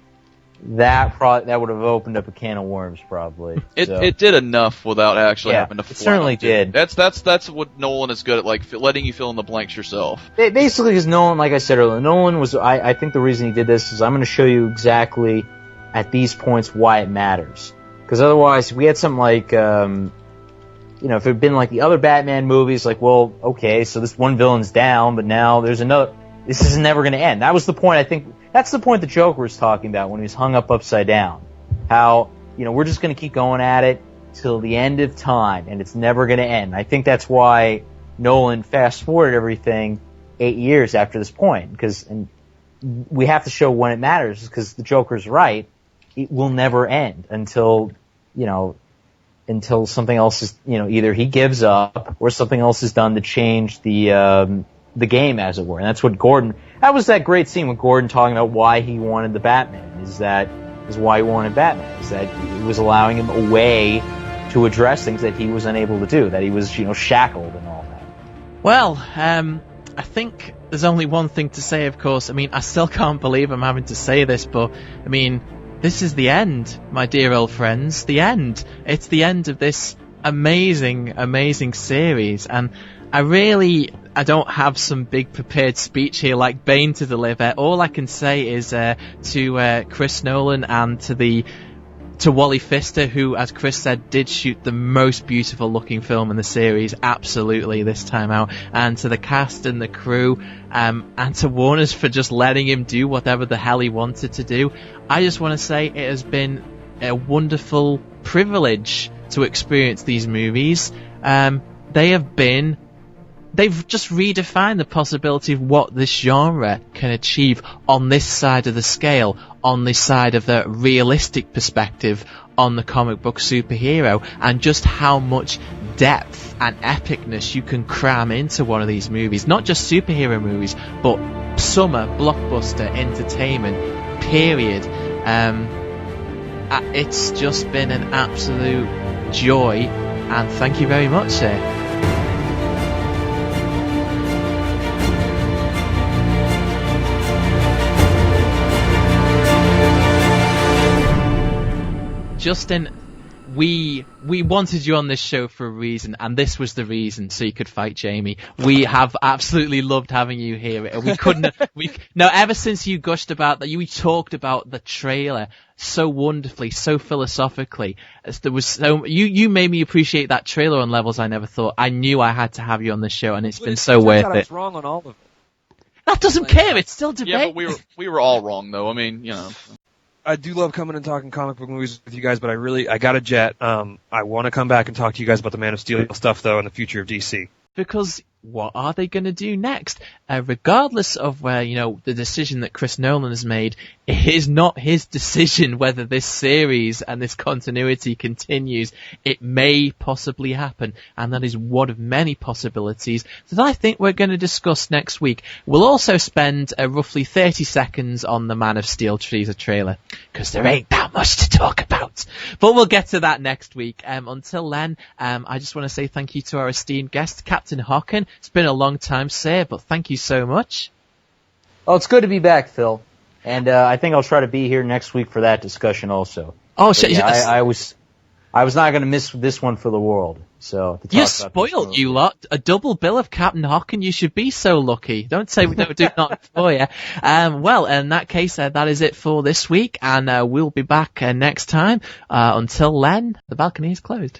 that would have opened up a can of worms, probably. It did enough without actually having to. It certainly did. That's what Nolan is good at, like letting you fill in the blanks yourself. Basically, because Nolan, like I said earlier, Nolan was. I think the reason he did this is I'm going to show you exactly at these points why it matters. Because otherwise, if we had something like, if it had been like the other Batman movies, like, well, okay, so this one villain's down, but now there's another. This is never going to end. That was the point, I think. That's the point the Joker was talking about when he was hung up upside down. How, we're just going to keep going at it till the end of time, and it's never going to end. I think that's why Nolan fast-forwarded everything 8 years after this point, and we have to show when it matters, because the Joker's right. It will never end until something else is, either he gives up or something else is done to change the game, as it were. And that's what that was that great scene with Gordon talking about why he wanted the Batman, is why he wanted Batman, is that it was allowing him a way to address things that he was unable to do, that he was, shackled and all that. Well, I think there's only one thing to say, of course. I mean, I still can't believe I'm having to say this, but, I mean, this is the end, my dear old friends. The end. It's the end of this amazing, amazing series, and I don't have some big prepared speech here like Bane to deliver. All I can say is to Chris Nolan and to Wally Pfister, who, as Chris said, did shoot the most beautiful looking film in the series, absolutely, this time out, and to the cast and the crew, and to Warner's for just letting him do whatever the hell he wanted to do. I just want to say it has been a wonderful privilege to experience these movies. They've just redefined the possibility of what this genre can achieve on this side of the scale, on this side of the realistic perspective on the comic book superhero, and just how much depth and epicness you can cram into one of these movies. Not just superhero movies, but summer blockbuster entertainment, period. It's just been an absolute joy, and thank you very much, sir. Justin, we wanted you on this show for a reason, and this was the reason, so you could fight Jamie. We have absolutely loved having you here. We couldn't. Ever since you gushed about that, you talked about the trailer so wonderfully, so philosophically. There was you made me appreciate that trailer on levels I never thought. I knew I had to have you on this show, and it's been so worth it. I was wrong on all of it. That doesn't care. It's still debate. Yeah, but we were all wrong, though. I mean, I do love coming and talking comic book movies with you guys, but I got a jet. I want to come back and talk to you guys about the Man of Steel stuff, though, and the future of DC. Because what are they going to do next? Regardless of the decision that Chris Nolan has made, it is not his decision whether this series and this continuity continues. It may possibly happen, and that is one of many possibilities that I think we're going to discuss next week. We'll also spend roughly 30 seconds on the Man of Steel teaser trailer, because there ain't that much to talk about. But we'll get to that next week. Until then, I just want to say thank you to our esteemed guest, Captain Hocken. It's been a long time, sir, but thank you so much. Oh, it's good to be back, Phil. And I think I'll try to be here next week for that discussion also. Oh, shit. Yeah, I was not going to miss this one for the world. So you spoiled, you lot. A double bill of Captain Hocken. You should be so lucky. Don't say we don't do not for you. Well, in that case, that is it for this week, and we'll be back next time. Until then, the balcony is closed.